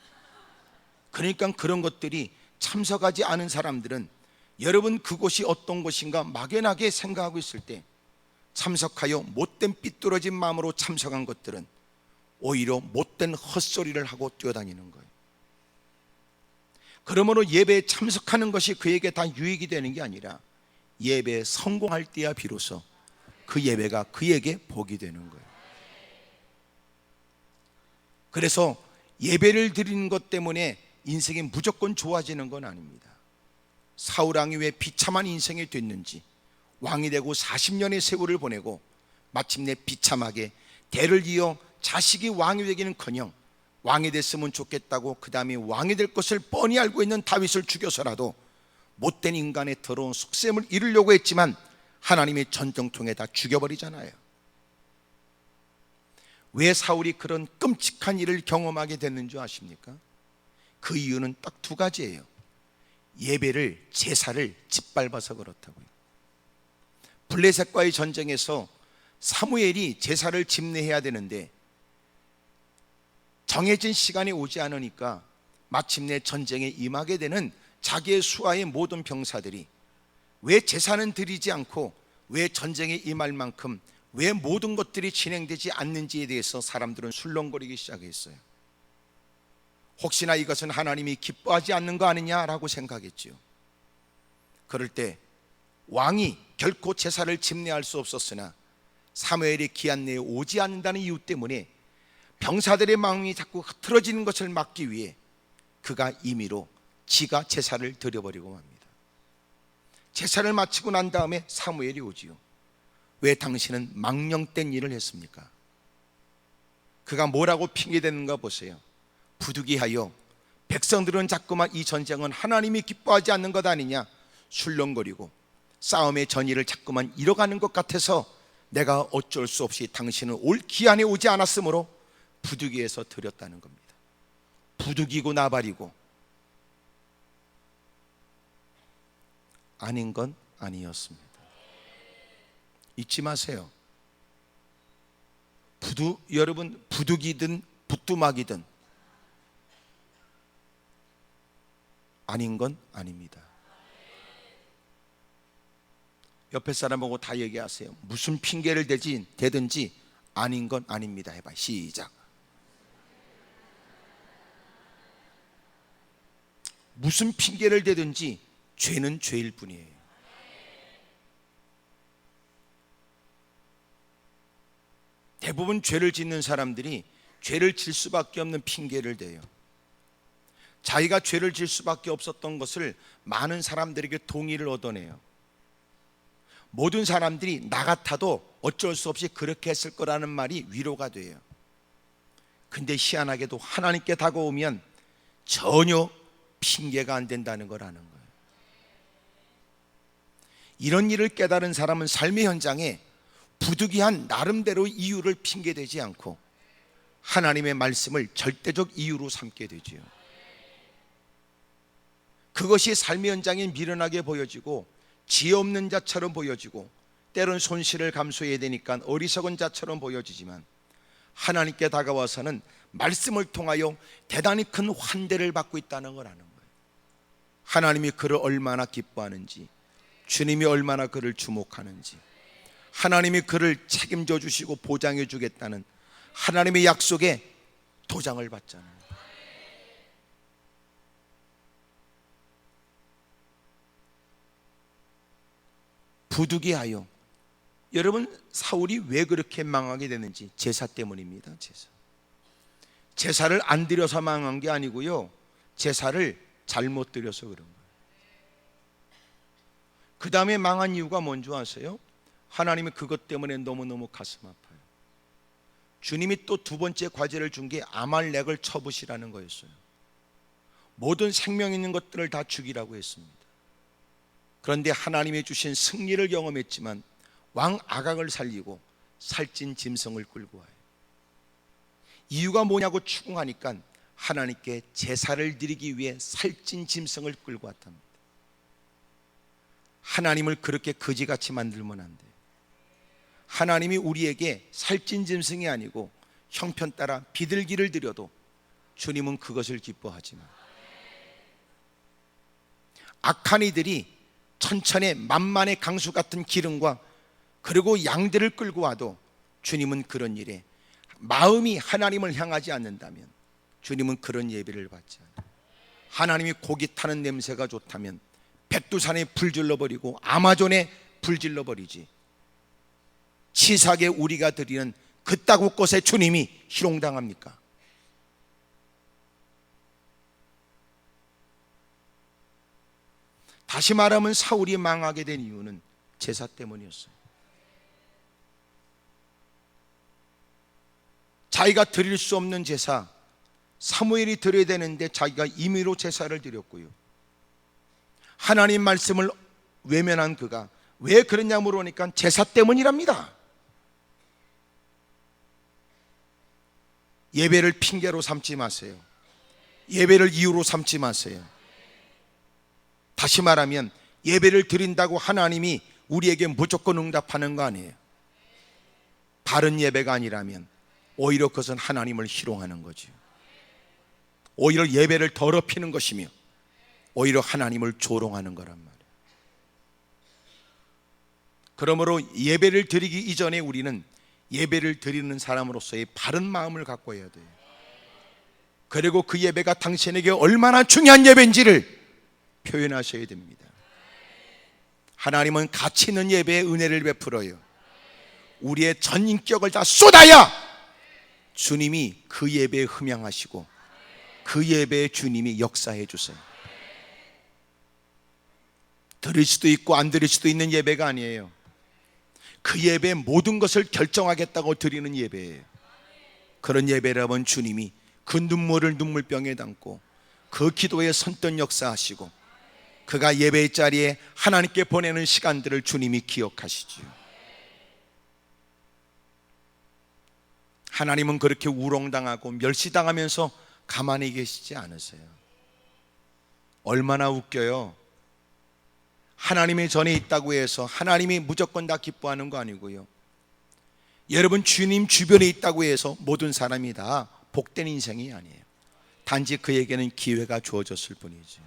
그러니까 그런 것들이 참석하지 않은 사람들은 여러분 그곳이 어떤 곳인가 막연하게 생각하고 있을 때 참석하여 못된 삐뚤어진 마음으로 참석한 것들은 오히려 못된 헛소리를 하고 뛰어다니는 거예요. 그러므로 예배에 참석하는 것이 그에게 다 유익이 되는 게 아니라 예배에 성공할 때야 비로소 그 예배가 그에게 복이 되는 거예요. 그래서 예배를 드리는 것 때문에 인생이 무조건 좋아지는 건 아닙니다. 사울 왕이 왜 비참한 인생이 됐는지, 왕이 되고 40년의 세월을 보내고 마침내 비참하게 대를 이어 자식이 왕이 되기는커녕 왕이 됐으면 좋겠다고 그 다음에 왕이 될 것을 뻔히 알고 있는 다윗을 죽여서라도 못된 인간의 더러운 속셈을 이루려고 했지만 하나님의 전정통에 다 죽여버리잖아요. 왜 사울이 그런 끔찍한 일을 경험하게 됐는 줄 아십니까? 그 이유는 딱 두 가지예요. 예배를, 제사를 짓밟아서 그렇다고요. 블레셋과의 전쟁에서 사무엘이 제사를 집례해야 되는데 정해진 시간이 오지 않으니까 마침내 전쟁에 임하게 되는 자기의 수하의 모든 병사들이 왜 제사는 드리지 않고 왜 전쟁에 임할 만큼 왜 모든 것들이 진행되지 않는지에 대해서 사람들은 술렁거리기 시작했어요. 혹시나 이것은 하나님이 기뻐하지 않는 거 아니냐라고 생각했지요. 그럴 때 왕이 결코 제사를 집례할 수 없었으나 사무엘이 기한 내에 오지 않는다는 이유 때문에 병사들의 마음이 자꾸 흐트러지는 것을 막기 위해 그가 임의로 지가 제사를 드려버리고 맙니다. 제사를 마치고 난 다음에 사무엘이 오지요. 왜 당신은 망령된 일을 했습니까? 그가 뭐라고 핑계대는가 보세요. 부득이하여 백성들은 자꾸만 이 전쟁은 하나님이 기뻐하지 않는 것 아니냐 술렁거리고 싸움의 전의를 자꾸만 잃어가는 것 같아서 내가 어쩔 수 없이 당신은 올 기한에 오지 않았으므로 부득이해서 드렸다는 겁니다. 부득이고 나발이고 아닌 건 아니었습니다. 잊지 마세요. 여러분 부득이든 부뚜막이든 아닌 건 아닙니다. 옆에 사람하고 다 얘기하세요. 무슨 핑계를 대든지 아닌 건 아닙니다 해봐. 시작. 무슨 핑계를 대든지 죄는 죄일 뿐이에요. 대부분 죄를 짓는 사람들이 죄를 질 수밖에 없는 핑계를 대요. 자기가 죄를 질 수밖에 없었던 것을 많은 사람들에게 동의를 얻어내요. 모든 사람들이 나 같아도 어쩔 수 없이 그렇게 했을 거라는 말이 위로가 돼요. 근데 희한하게도 하나님께 다가오면 전혀 핑계가 안 된다는 걸 아는 거예요. 이런 일을 깨달은 사람은 삶의 현장에 부득이한 나름대로 이유를 핑계대지 않고 하나님의 말씀을 절대적 이유로 삼게 되지요. 그것이 삶의 현장에 미련하게 보여지고 지혜 없는 자처럼 보여지고 때론 손실을 감수해야 되니까 어리석은 자처럼 보여지지만 하나님께 다가와서는 말씀을 통하여 대단히 큰 환대를 받고 있다는 걸 아는 거예요. 하나님이 그를 얼마나 기뻐하는지, 주님이 얼마나 그를 주목하는지, 하나님이 그를 책임져 주시고 보장해 주겠다는 하나님의 약속에 도장을 받잖아요. 부득이하여, 여러분, 사울이 왜 그렇게 망하게 됐는지 제사 때문입니다. 제사를 안 드려서 망한 게 아니고요, 제사를 잘못 드려서 그런 거예요. 그 다음에 망한 이유가 뭔지 아세요? 하나님이 그것 때문에 너무너무 가슴 아파요. 주님이 또 두 번째 과제를 준 게 아말렉을 쳐부시라는 거였어요. 모든 생명 있는 것들을 다 죽이라고 했습니다. 그런데 하나님이 주신 승리를 경험했지만 왕 아각을 살리고 살찐 짐승을 끌고 와요. 이유가 뭐냐고 추궁하니까 하나님께 제사를 드리기 위해 살찐 짐승을 끌고 왔답니다. 하나님을 그렇게 거지같이 만들면 안 돼요. 하나님이 우리에게 살찐 짐승이 아니고 형편 따라 비둘기를 드려도 주님은 그것을 기뻐하지만, 악한 이들이 천천의 만만의 강수 같은 기름과 그리고 양들을 끌고 와도 주님은 그런 일에 마음이 하나님을 향하지 않는다면 주님은 그런 예배를 받지 않아요. 하나님이 고기 타는 냄새가 좋다면 백두산에 불 질러버리고 아마존에 불 질러버리지, 치사하게 우리가 드리는 그따구 것에 주님이 희롱당합니까? 다시 말하면 사울이 망하게 된 이유는 제사 때문이었어요. 자기가 드릴 수 없는 제사, 사무엘이 드려야 되는데 자기가 임의로 제사를 드렸고요, 하나님 말씀을 외면한 그가 왜 그러냐 물으니까 제사 때문이랍니다. 예배를 핑계로 삼지 마세요. 예배를 이유로 삼지 마세요. 다시 말하면 예배를 드린다고 하나님이 우리에게 무조건 응답하는 거 아니에요. 바른 예배가 아니라면 오히려 그것은 하나님을 희롱하는 거죠. 오히려 예배를 더럽히는 것이며 오히려 하나님을 조롱하는 거란 말이에요. 그러므로 예배를 드리기 이전에 우리는 예배를 드리는 사람으로서의 바른 마음을 갖고 해야 돼요. 그리고 그 예배가 당신에게 얼마나 중요한 예배인지를 표현하셔야 됩니다. 하나님은 가치 있는 예배에 은혜를 베풀어요. 우리의 전 인격을 다 쏟아야 주님이 그 예배에 흠양하시고 그 예배에 주님이 역사해 주세요. 드릴 수도 있고 안 드릴 수도 있는 예배가 아니에요. 그 예배의 모든 것을 결정하겠다고 드리는 예배예요. 그런 예배라면 주님이 그 눈물을 눈물병에 담고 그 기도에 선뜻 역사하시고 그가 예배의 자리에 하나님께 보내는 시간들을 주님이 기억하시지요. 하나님은 그렇게 우롱당하고 멸시당하면서 가만히 계시지 않으세요. 얼마나 웃겨요. 하나님의 전에 있다고 해서 하나님이 무조건 다 기뻐하는 거 아니고요, 여러분 주님 주변에 있다고 해서 모든 사람이 다 복된 인생이 아니에요. 단지 그에게는 기회가 주어졌을 뿐이죠.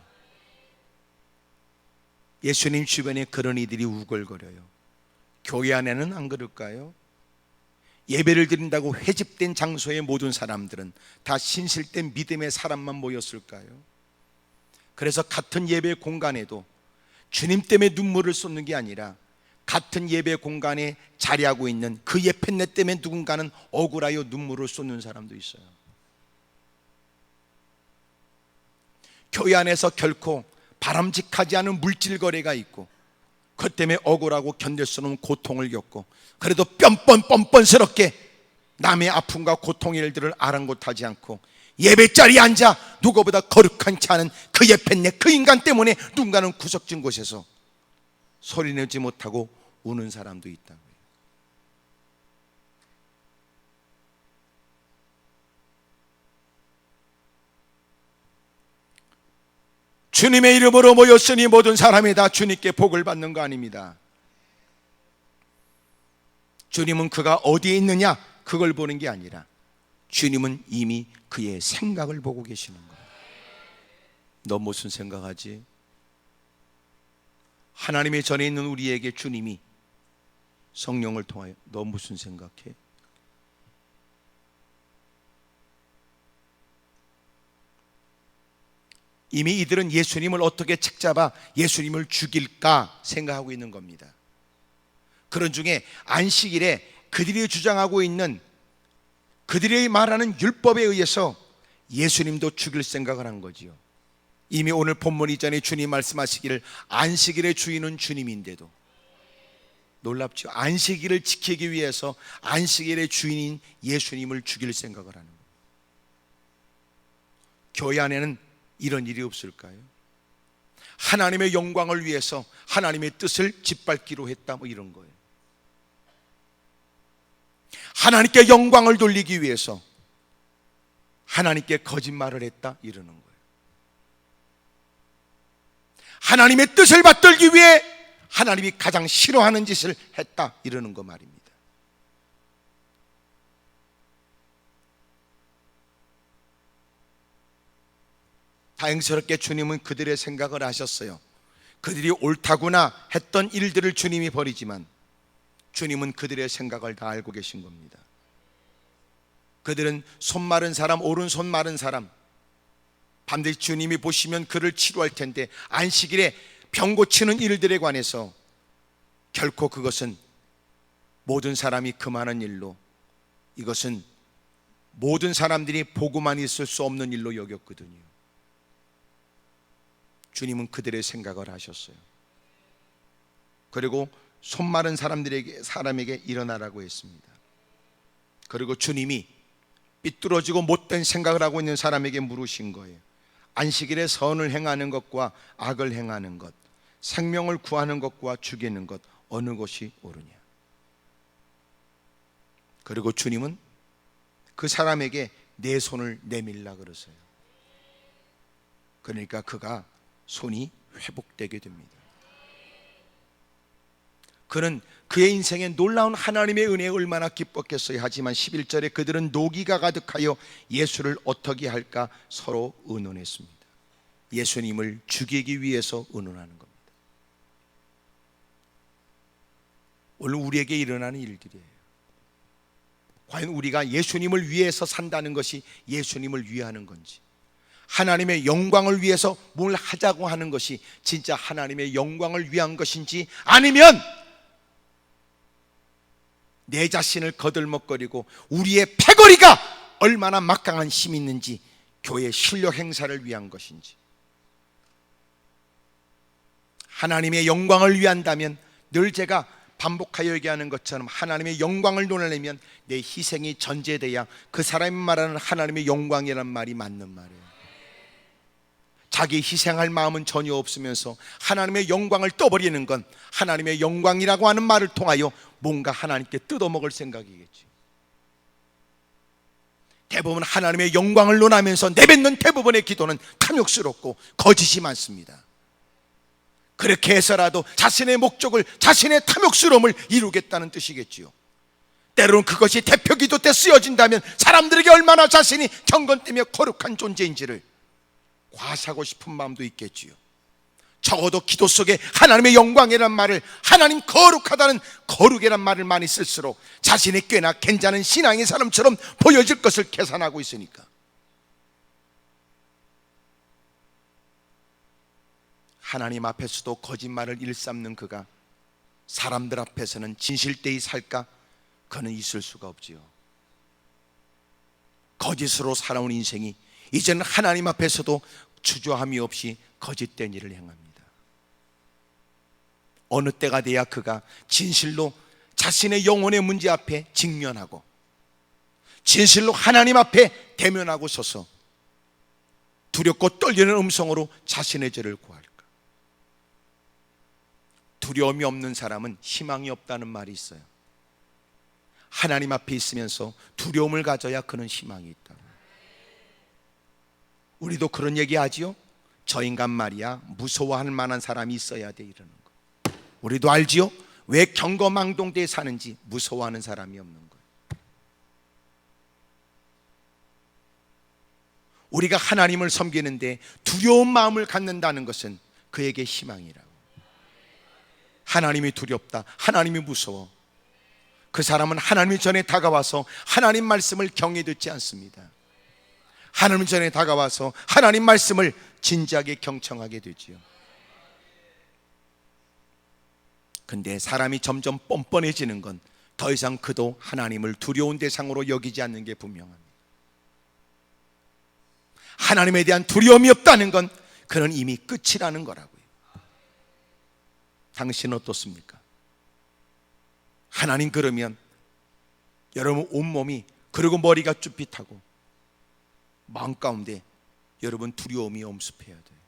예수님 주변에 그런 이들이 우글거려요. 교회 안에는 안 그럴까요? 예배를 드린다고 회집된 장소의 모든 사람들은 다 신실된 믿음의 사람만 모였을까요? 그래서 같은 예배 공간에도 주님 때문에 눈물을 쏟는 게 아니라 같은 예배 공간에 자리하고 있는 그 예편네 때문에 누군가는 억울하여 눈물을 쏟는 사람도 있어요. 교회 안에서 결코 바람직하지 않은 물질 거래가 있고 그 때문에 억울하고 견딜 수 없는 고통을 겪고 그래도 뻔뻔스럽게 남의 아픔과 고통의 일들을 아랑곳하지 않고 예배 자리에 앉아 누구보다 거룩한지 않은 그 예편네 그 인간 때문에 누군가는 구석진 곳에서 소리내지 못하고 우는 사람도 있다고요. 주님의 이름으로 모였으니 모든 사람이 다 주님께 복을 받는 거 아닙니다. 주님은 그가 어디에 있느냐 그걸 보는 게 아니라 주님은 이미 그의 생각을 보고 계시는 거예요. 너 무슨 생각하지? 하나님의 전에 있는 우리에게 주님이 성령을 통하여 너 무슨 생각해? 이미 이들은 예수님을 어떻게 책잡아 예수님을 죽일까 생각하고 있는 겁니다. 그런 중에 안식일에 그들이 주장하고 있는 그들이 말하는 율법에 의해서 예수님도 죽일 생각을 한 거지요. 이미 오늘 본문 이전에 주님 말씀하시기를 안식일의 주인은 주님인데도, 놀랍죠? 안식일을 지키기 위해서 안식일의 주인인 예수님을 죽일 생각을 하는 거예요. 교회 안에는 이런 일이 없을까요? 하나님의 영광을 위해서 하나님의 뜻을 짓밟기로 했다, 뭐 이런 거예요. 하나님께 영광을 돌리기 위해서 하나님께 거짓말을 했다, 이러는 거예요. 하나님의 뜻을 받들기 위해 하나님이 가장 싫어하는 짓을 했다, 이러는 거 말입니다. 다행스럽게 주님은 그들의 생각을 아셨어요. 그들이 옳다구나 했던 일들을 주님이 버리지만 주님은 그들의 생각을 다 알고 계신 겁니다. 그들은 손 마른 사람, 오른손 마른 사람, 반드시 주님이 보시면 그를 치료할 텐데 안식일에 병 고치는 일들에 관해서 결코 그것은 모든 사람이 금하는 일로, 이것은 모든 사람들이 보고만 있을 수 없는 일로 여겼거든요. 주님은 그들의 생각을 하셨어요. 그리고 손 마른 사람에게 일어나라고 했습니다. 그리고 주님이 삐뚤어지고 못된 생각을 하고 있는 사람에게 물으신 거예요. 안식일에 선을 행하는 것과 악을 행하는 것, 생명을 구하는 것과 죽이는 것, 어느 것이 옳으냐? 그리고 주님은 그 사람에게 내 손을 내밀라 그러세요. 그러니까 그가 손이 회복되게 됩니다. 그는 그의 인생에 놀라운 하나님의 은혜에 얼마나 기뻤겠어요. 하지만 11절에 그들은 노기가 가득하여 예수를 어떻게 할까 서로 의논했습니다. 예수님을 죽이기 위해서 의논하는 겁니다. 오늘 우리에게 일어나는 일들이에요. 과연 우리가 예수님을 위해서 산다는 것이 예수님을 위하는 건지, 하나님의 영광을 위해서 뭘 하자고 하는 것이 진짜 하나님의 영광을 위한 것인지, 아니면 내 자신을 거들먹거리고 우리의 패거리가 얼마나 막강한 힘이 있는지 교회 실력 행사를 위한 것인지. 하나님의 영광을 위한다면 늘 제가 반복하여 얘기하는 것처럼 하나님의 영광을 논하려면 내 희생이 전제돼야 그 사람이 말하는 하나님의 영광이란 말이 맞는 말이에요. 자기 희생할 마음은 전혀 없으면서 하나님의 영광을 떠버리는 건 하나님의 영광이라고 하는 말을 통하여 뭔가 하나님께 뜯어먹을 생각이겠죠. 대부분 하나님의 영광을 논하면서 내뱉는 대부분의 기도는 탐욕스럽고 거짓이 많습니다. 그렇게 해서라도 자신의 목적을, 자신의 탐욕스러움을 이루겠다는 뜻이겠지요. 때로는 그것이 대표기도 때 쓰여진다면 사람들에게 얼마나 자신이 경건되며 거룩한 존재인지를 과시하고 싶은 마음도 있겠지요. 적어도 기도 속에 하나님의 영광이란 말을, 하나님 거룩하다는 거룩이란 말을 많이 쓸수록 자신이 꽤나 괜찮은 신앙의 사람처럼 보여질 것을 계산하고 있으니까. 하나님 앞에서도 거짓말을 일삼는 그가 사람들 앞에서는 진실되이 살까? 그는 있을 수가 없지요. 거짓으로 살아온 인생이 이제는 하나님 앞에서도 주저함이 없이 거짓된 일을 행합니다. 어느 때가 돼야 그가 진실로 자신의 영혼의 문제 앞에 직면하고 진실로 하나님 앞에 대면하고 서서 두렵고 떨리는 음성으로 자신의 죄를 구할까? 두려움이 없는 사람은 희망이 없다는 말이 있어요. 하나님 앞에 있으면서 두려움을 가져야 그는 희망이 있다. 우리도 그런 얘기 하지요. 저 인간 말이야 무서워할 만한 사람이 있어야 돼, 이러는 거. 우리도 알지요. 왜 경거망동대에 사는지 무서워하는 사람이 없는 거예요. 우리가 하나님을 섬기는데 두려운 마음을 갖는다는 것은 그에게 희망이라고. 하나님이 두렵다, 하나님이 무서워, 그 사람은 하나님 전에 다가와서 하나님 말씀을 경히 듣지 않습니다. 하나님 전에 다가와서 하나님 말씀을 진지하게 경청하게 되지요. 근데 사람이 점점 뻔뻔해지는 건 더 이상 그도 하나님을 두려운 대상으로 여기지 않는 게 분명합니다. 하나님에 대한 두려움이 없다는 건 그는 이미 끝이라는 거라고요. 당신은 어떻습니까? 하나님 그러면 여러분 온몸이, 그리고 머리가 쭈삣하고 마음 가운데 여러분 두려움이 엄습해야 돼요.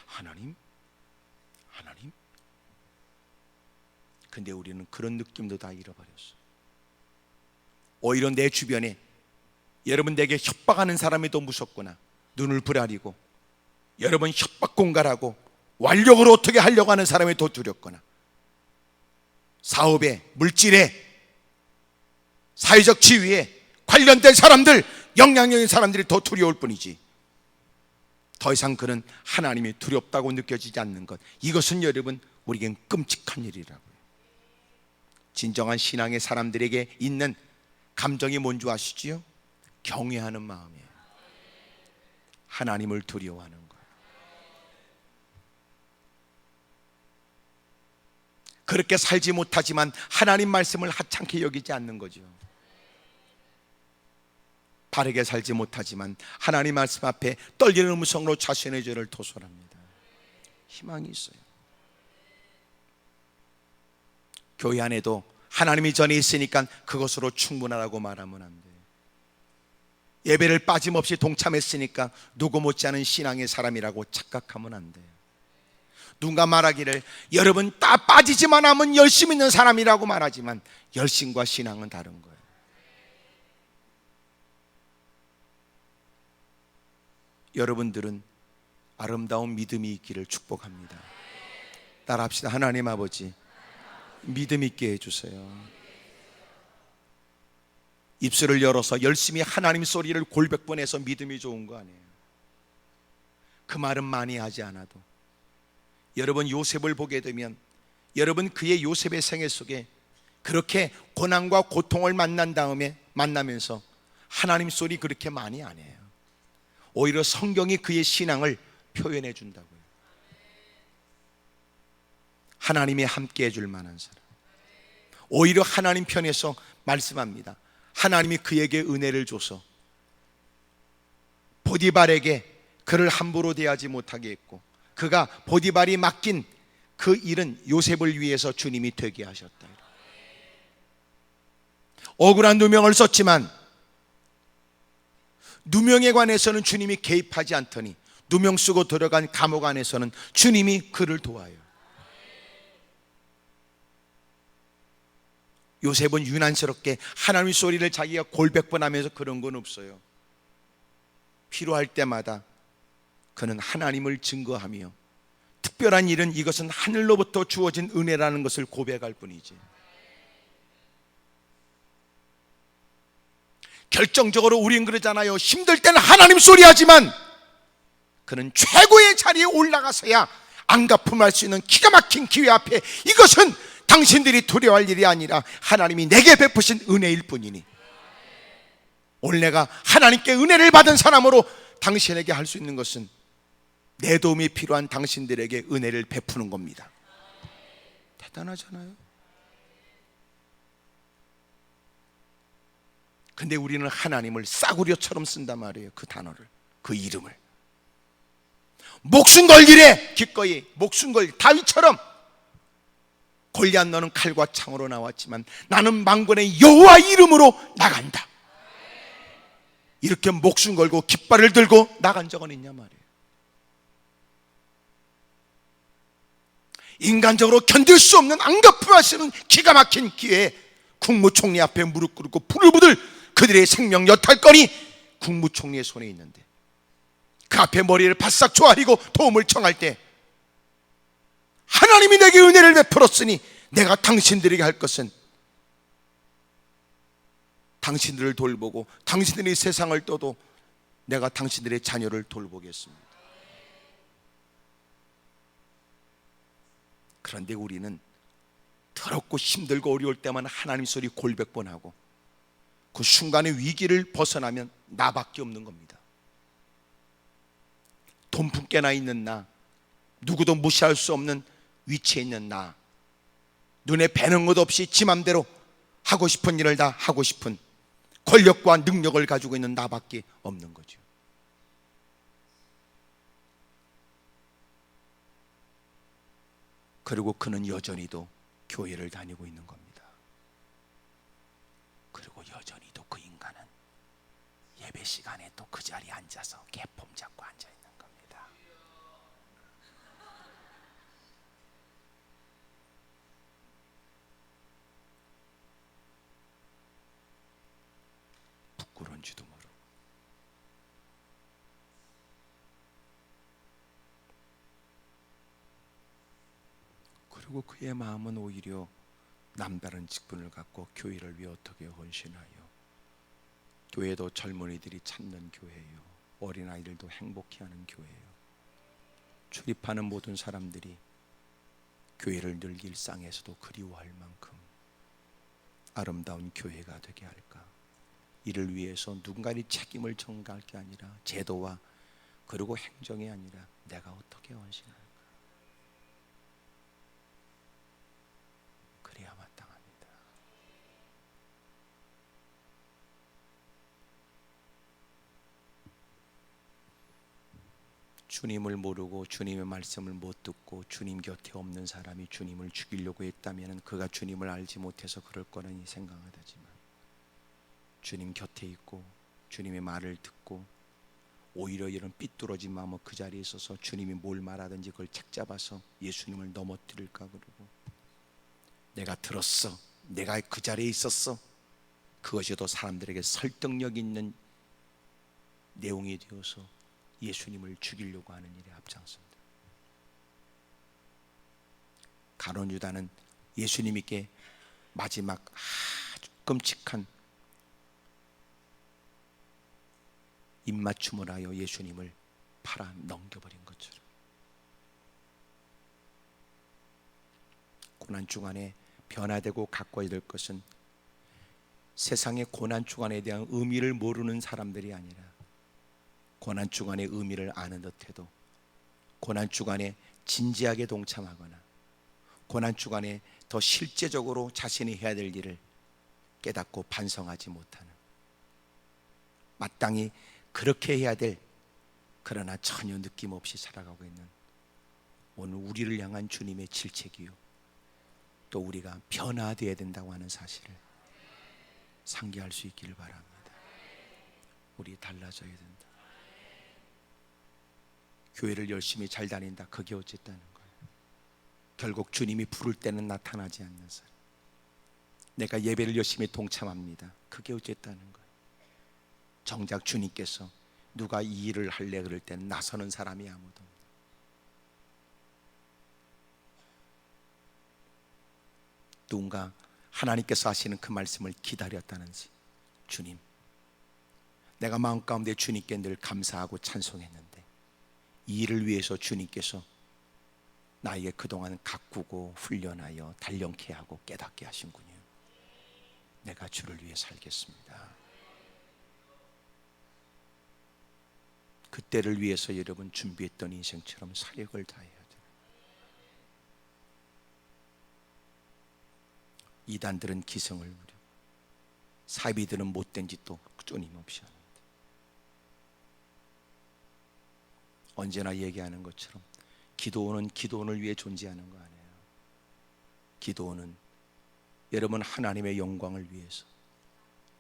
하나님? 하나님? 근데 우리는 그런 느낌도 다 잃어버렸어. 오히려 내 주변에 여러분 내게 협박하는 사람이 더 무섭구나, 눈을 부라리고 여러분 협박 공갈하고 완력으로 어떻게 하려고 하는 사람이 더 두렵거나, 사업에, 물질에, 사회적 지위에 관련된 사람들, 영향력인 사람들이 더 두려울 뿐이지, 더 이상 그는 하나님이 두렵다고 느껴지지 않는 것, 이것은 여러분 우리에겐 끔찍한 일이라고요. 진정한 신앙의 사람들에게 있는 감정이 뭔지 아시지요? 경외하는 마음이에요. 하나님을 두려워하는 거예요. 그렇게 살지 못하지만 하나님 말씀을 하찮게 여기지 않는 거죠. 바르게 살지 못하지만 하나님 말씀 앞에 떨리는 음성으로 자신의 죄를 토설합니다. 희망이 있어요. 교회 안에도 하나님이 전에 있으니까 그것으로 충분하다고 말하면 안 돼요. 예배를 빠짐없이 동참했으니까 누구 못지않은 신앙의 사람이라고 착각하면 안 돼요. 누군가 말하기를 여러분 다 빠지지만 하면 열심 있는 사람이라고 말하지만 열심과 신앙은 다른 거예요. 여러분들은 아름다운 믿음이 있기를 축복합니다. 따라합시다. 하나님 아버지, 믿음 있게 해주세요. 입술을 열어서 열심히 하나님 소리를 골백번 해서 믿음이 좋은 거 아니에요. 그 말은 많이 하지 않아도 여러분 요셉을 보게 되면 여러분 그의 요셉의 생애 속에 그렇게 고난과 고통을 만난 다음에 만나면서 하나님 소리 그렇게 많이 안 해요. 오히려 성경이 그의 신앙을 표현해 준다고요. 하나님이 함께 해줄 만한 사람, 오히려 하나님 편에서 말씀합니다. 하나님이 그에게 은혜를 줘서 보디발에게 그를 함부로 대하지 못하게 했고, 그가 보디발이 맡긴 그 일은 요셉을 위해서 주님이 되게 하셨다. 억울한 누명을 썼지만 누명에 관해서는 주님이 개입하지 않더니 누명 쓰고 들어간 감옥 안에서는 주님이 그를 도와요. 요셉은 유난스럽게 하나님의 소리를 자기가 골백번 하면서 그런 건 없어요. 필요할 때마다 그는 하나님을 증거하며 특별한 일은 이것은 하늘로부터 주어진 은혜라는 것을 고백할 뿐이지. 결정적으로 우린 그러잖아요. 힘들 때는 하나님 소리하지만 그는 최고의 자리에 올라가서야 안가품할 수 있는 기가 막힌 기회 앞에 이것은 당신들이 두려워할 일이 아니라 하나님이 내게 베푸신 은혜일 뿐이니, 오늘 내가 하나님께 은혜를 받은 사람으로 당신에게 할 수 있는 것은 내 도움이 필요한 당신들에게 은혜를 베푸는 겁니다. 대단하잖아요. 근데 우리는 하나님을 싸구려처럼 쓴단 말이에요. 그 단어를, 그 이름을. 목숨 걸기래 기꺼이 목숨 걸 다윗처럼 골리앗 너는 칼과 창으로 나왔지만 나는 만군의 여호와 이름으로 나간다. 이렇게 목숨 걸고 깃발을 들고 나간 적은 있냐 말이에요. 인간적으로 견딜 수 없는 안갚음하시는 기가 막힌 기회에 국무총리 앞에 무릎 꿇고 부들부들 그들의 생명 여탈권이 국무총리의 손에 있는데 그 앞에 머리를 바싹 조아리고 도움을 청할 때 하나님이 내게 은혜를 베풀었으니 내가 당신들에게 할 것은 당신들을 돌보고 당신들이 세상을 떠도 내가 당신들의 자녀를 돌보겠습니다. 그런데 우리는 더럽고 힘들고 어려울 때만 하나님 소리 골백번 하고 그 순간의 위기를 벗어나면 나밖에 없는 겁니다. 돈풍 깨나 있는 나, 누구도 무시할 수 없는 위치에 있는 나, 눈에 뵈는 것 없이 지 맘대로 하고 싶은 일을 다 하고 싶은 권력과 능력을 가지고 있는 나밖에 없는 거죠. 그리고 그는 여전히도 교회를 다니고 있는 겁니다. 그리고 여전히도 그 인간은 예배 시간에 또 그 자리에 앉아서 개폼 잡고 앉아 있는 겁니다. 부끄러운지도 모르고. 그리고 그의 마음은 오히려 남다른 직분을 갖고 교회를 위해 어떻게 헌신하여, 교회도 젊은이들이 찾는 교회예요. 어린아이들도 행복해하는 교회예요. 출입하는 모든 사람들이 교회를 늘 일상에서도 그리워할 만큼 아름다운 교회가 되게 할까. 이를 위해서 누군가의 책임을 전가할 게 아니라 제도와 그리고 행정이 아니라 내가 어떻게 헌신할까. 그래야 마땅합니다. 주님을 모르고 주님의 말씀을 못 듣고 주님 곁에 없는 사람이 주님을 죽이려고 했다면 그가 주님을 알지 못해서 그럴 거라니 생각하다지만, 주님 곁에 있고 주님의 말을 듣고 오히려 이런 삐뚤어진 마음은 그 자리에 있어서 주님이 뭘 말하든지 그걸 책잡아서 예수님을 넘어뜨릴까 그러고, 내가 들었어, 내가 그 자리에 있었어, 그것이 더 사람들에게 설득력 있는 내용이 되어서 예수님을 죽이려고 하는 일에 앞장섭니다. 가룟 유다는 예수님께 마지막 아주 끔찍한 입맞춤을 하여 예수님을 팔아 넘겨버린 것처럼, 고난 주간에 변화되고 가꿔야 될 것은 세상의 고난 주간에 대한 의미를 모르는 사람들이 아니라 고난 주간의 의미를 아는 듯해도 고난 주간에 진지하게 동참하거나 고난 주간에 더 실제적으로 자신이 해야 될 일을 깨닫고 반성하지 못하는, 마땅히 그렇게 해야 될 그러나 전혀 느낌 없이 살아가고 있는 오늘 우리를 향한 주님의 질책이요, 또 우리가 변화되어야 된다고 하는 사실을 상기할 수 있기를 바랍니다. 우리 달라져야 된다. 교회를 열심히 잘 다닌다, 그게 어쨌다는 거예요. 결국 주님이 부를 때는 나타나지 않는 사람, 내가 예배를 열심히 동참합니다, 그게 어쨌다는 거예요. 정작 주님께서 누가 이 일을 할래 그럴 때는 나서는 사람이 아무도 없는, 누군가 하나님께서 하시는 그 말씀을 기다렸다는지, 주님, 내가 마음 가운데 주님께 늘 감사하고 찬송했는데 이 일을 위해서 주님께서 나에게 그동안 가꾸고 훈련하여 단련케 하고 깨닫게 하신군요. 내가 주를 위해 살겠습니다. 그때를 위해서 여러분 준비했던 인생처럼 사력을 다해야 돼요. 이단들은 기성을 부리고 사비들은 못된 짓도 끊임없이 하는데, 언제나 얘기하는 것처럼 기도원은 기도원을 위해 존재하는 거 아니에요. 기도원은 여러분 하나님의 영광을 위해서,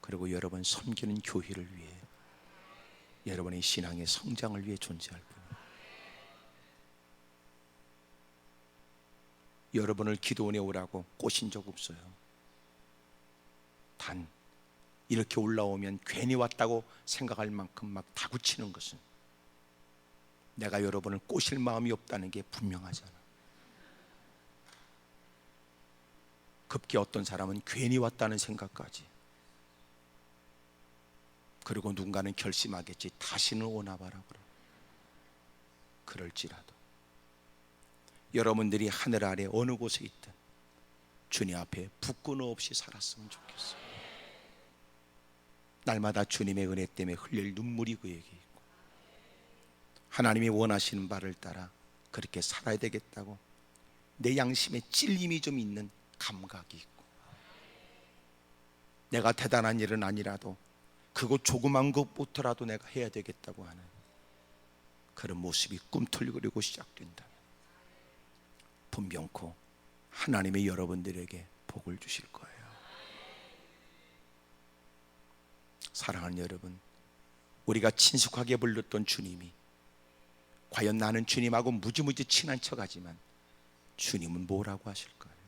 그리고 여러분 섬기는 교회를 위해, 여러분의 신앙의 성장을 위해 존재할 뿐이에요. 여러분을 기도원에 오라고 꼬신 적 없어요. 단 이렇게 올라오면 괜히 왔다고 생각할 만큼 막 다구치는 것은 내가 여러분을 꼬실 마음이 없다는 게 분명하잖아. 급기 어떤 사람은 괜히 왔다는 생각까지, 그리고 누군가는 결심하겠지. 다시는 오나 봐라. 그럴지라도 여러분들이 하늘 아래 어느 곳에 있든 주님 앞에 부끄러 없이 살았으면 좋겠어요. 날마다 주님의 은혜 때문에 흘릴 눈물이 그에게 있고, 하나님이 원하시는 바를 따라 그렇게 살아야 되겠다고 내 양심에 찔림이 좀 있는 감각이 있고, 내가 대단한 일은 아니라도 그거 조그만 것부터라도 내가 해야 되겠다고 하는 그런 모습이 꿈틀거리고 시작된다면 분명코 하나님이 여러분들에게 복을 주실 거예요. 사랑하는 여러분, 우리가 친숙하게 불렀던 주님이 과연 나는 주님하고 무지무지 친한 척하지만 주님은 뭐라고 하실까요?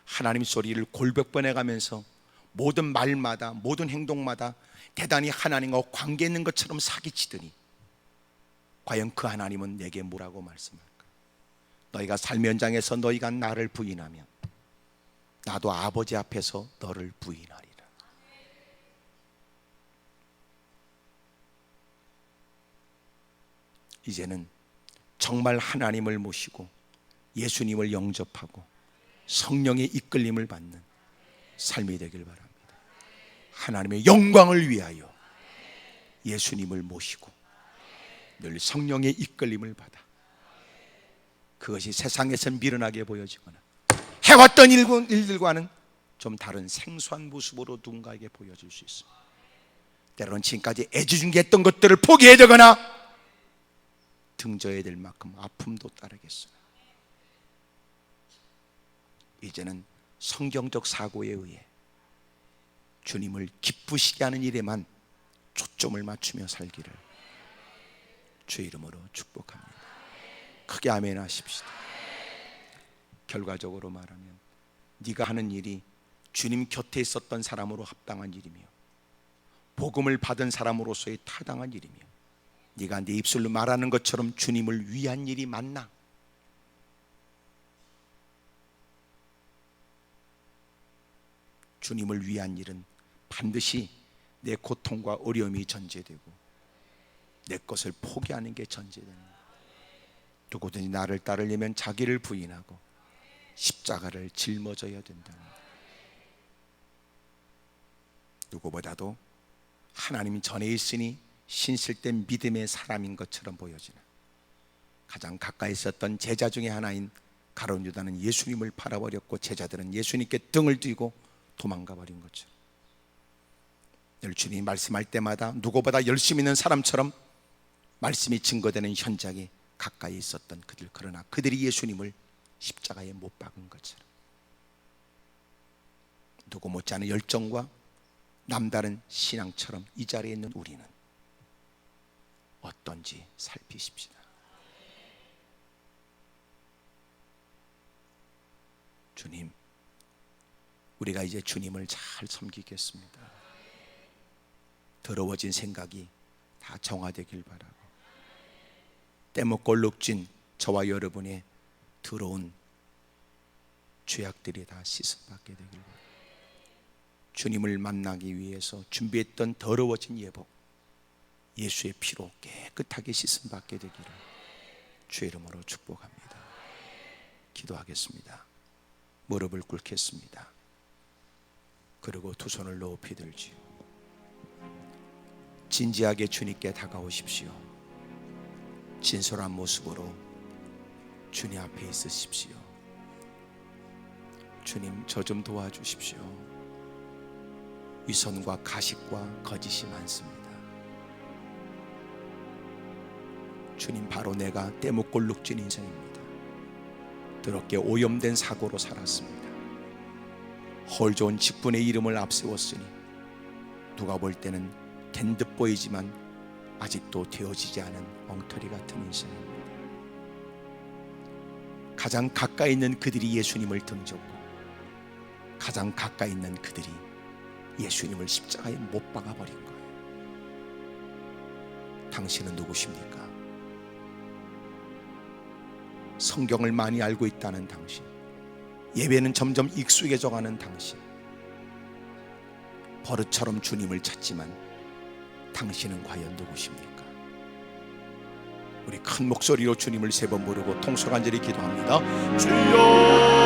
하나님 소리를 골백번에 가면서 모든 말마다 모든 행동마다 대단히 하나님과 관계 있는 것처럼 사기치더니 과연 그 하나님은 내게 뭐라고 말씀할까요? 너희가 삶의 현장에서 너희가 나를 부인하면 나도 아버지 앞에서 너를 부인하리라. 이제는 정말 하나님을 모시고 예수님을 영접하고 성령의 이끌림을 받는 삶이 되길 바랍니다. 하나님의 영광을 위하여 예수님을 모시고 늘 성령의 이끌림을 받아 그것이 세상에서 미련하게 보여지거나 해왔던 일들과는 좀 다른 생소한 모습으로 누군가에게 보여질 수 있습니다. 때로는 지금까지 애지중지했던 것들을 포기해야 되거나 등져야 될 만큼 아픔도 따르겠어요. 이제는 성경적 사고에 의해 주님을 기쁘시게 하는 일에만 초점을 맞추며 살기를 주 이름으로 축복합니다. 크게 아멘 하십시다. 결과적으로 말하면 네가 하는 일이 주님 곁에 있었던 사람으로 합당한 일이며 복음을 받은 사람으로서의 타당한 일이며 네가 네 입술로 말하는 것처럼 주님을 위한 일이 맞나? 주님을 위한 일은 반드시 내 고통과 어려움이 전제되고 내 것을 포기하는 게 전제됩니다. 누구든지 나를 따르려면 자기를 부인하고 십자가를 짊어져야 된다는 거예요. 누구보다도 하나님이 전에 있으니 신실된 믿음의 사람인 것처럼 보여지는 가장 가까이 있었던 제자 중에 하나인 가룟 유다는 예수님을 팔아버렸고 제자들은 예수님께 등을 뒤고 도망가 버린 것처럼 늘 주님이 말씀할 때마다 누구보다 열심히 있는 사람처럼 말씀이 증거되는 현장에 가까이 있었던 그들, 그러나 그들이 예수님을 십자가에 못 박은 것처럼 누구 못지않은 열정과 남다른 신앙처럼 이 자리에 있는 우리는 어떤지 살피십시다. 주님, 우리가 이제 주님을 잘 섬기겠습니다. 더러워진 생각이 다 정화되길 바라고 때먹고 얼룩진 저와 여러분의 더러운 죄악들이 다 씻음받게 되길 바라고 주님을 만나기 위해서 준비했던 더러워진 예복 예수의 피로 깨끗하게 씻음받게 되기를 주의 이름으로 축복합니다. 기도하겠습니다. 무릎을 꿇겠습니다. 그리고 두 손을 높이 들지요. 진지하게 주님께 다가오십시오. 진솔한 모습으로 주님 앞에 있으십시오. 주님, 저 좀 도와주십시오. 위선과 가식과 거짓이 많습니다. 주님, 바로 내가 떼먹고 룩진 인생입니다. 더럽게 오염된 사고로 살았습니다. 헐 좋은 직분의 이름을 앞세웠으니 누가 볼 때는 된 듯 보이지만 아직도 되어지지 않은 엉터리 같은 인생입니다. 가장 가까이 있는 그들이 예수님을 등졌고 가장 가까이 있는 그들이 예수님을 십자가에 못 박아버린 거예요. 당신은 누구십니까? 성경을 많이 알고 있다는 당신, 예배는 점점 익숙해져가는 당신, 버릇처럼 주님을 찾지만 당신은 과연 누구십니까? 우리 큰 목소리로 주님을 세 번 부르고 통성간절히 기도합니다. 주여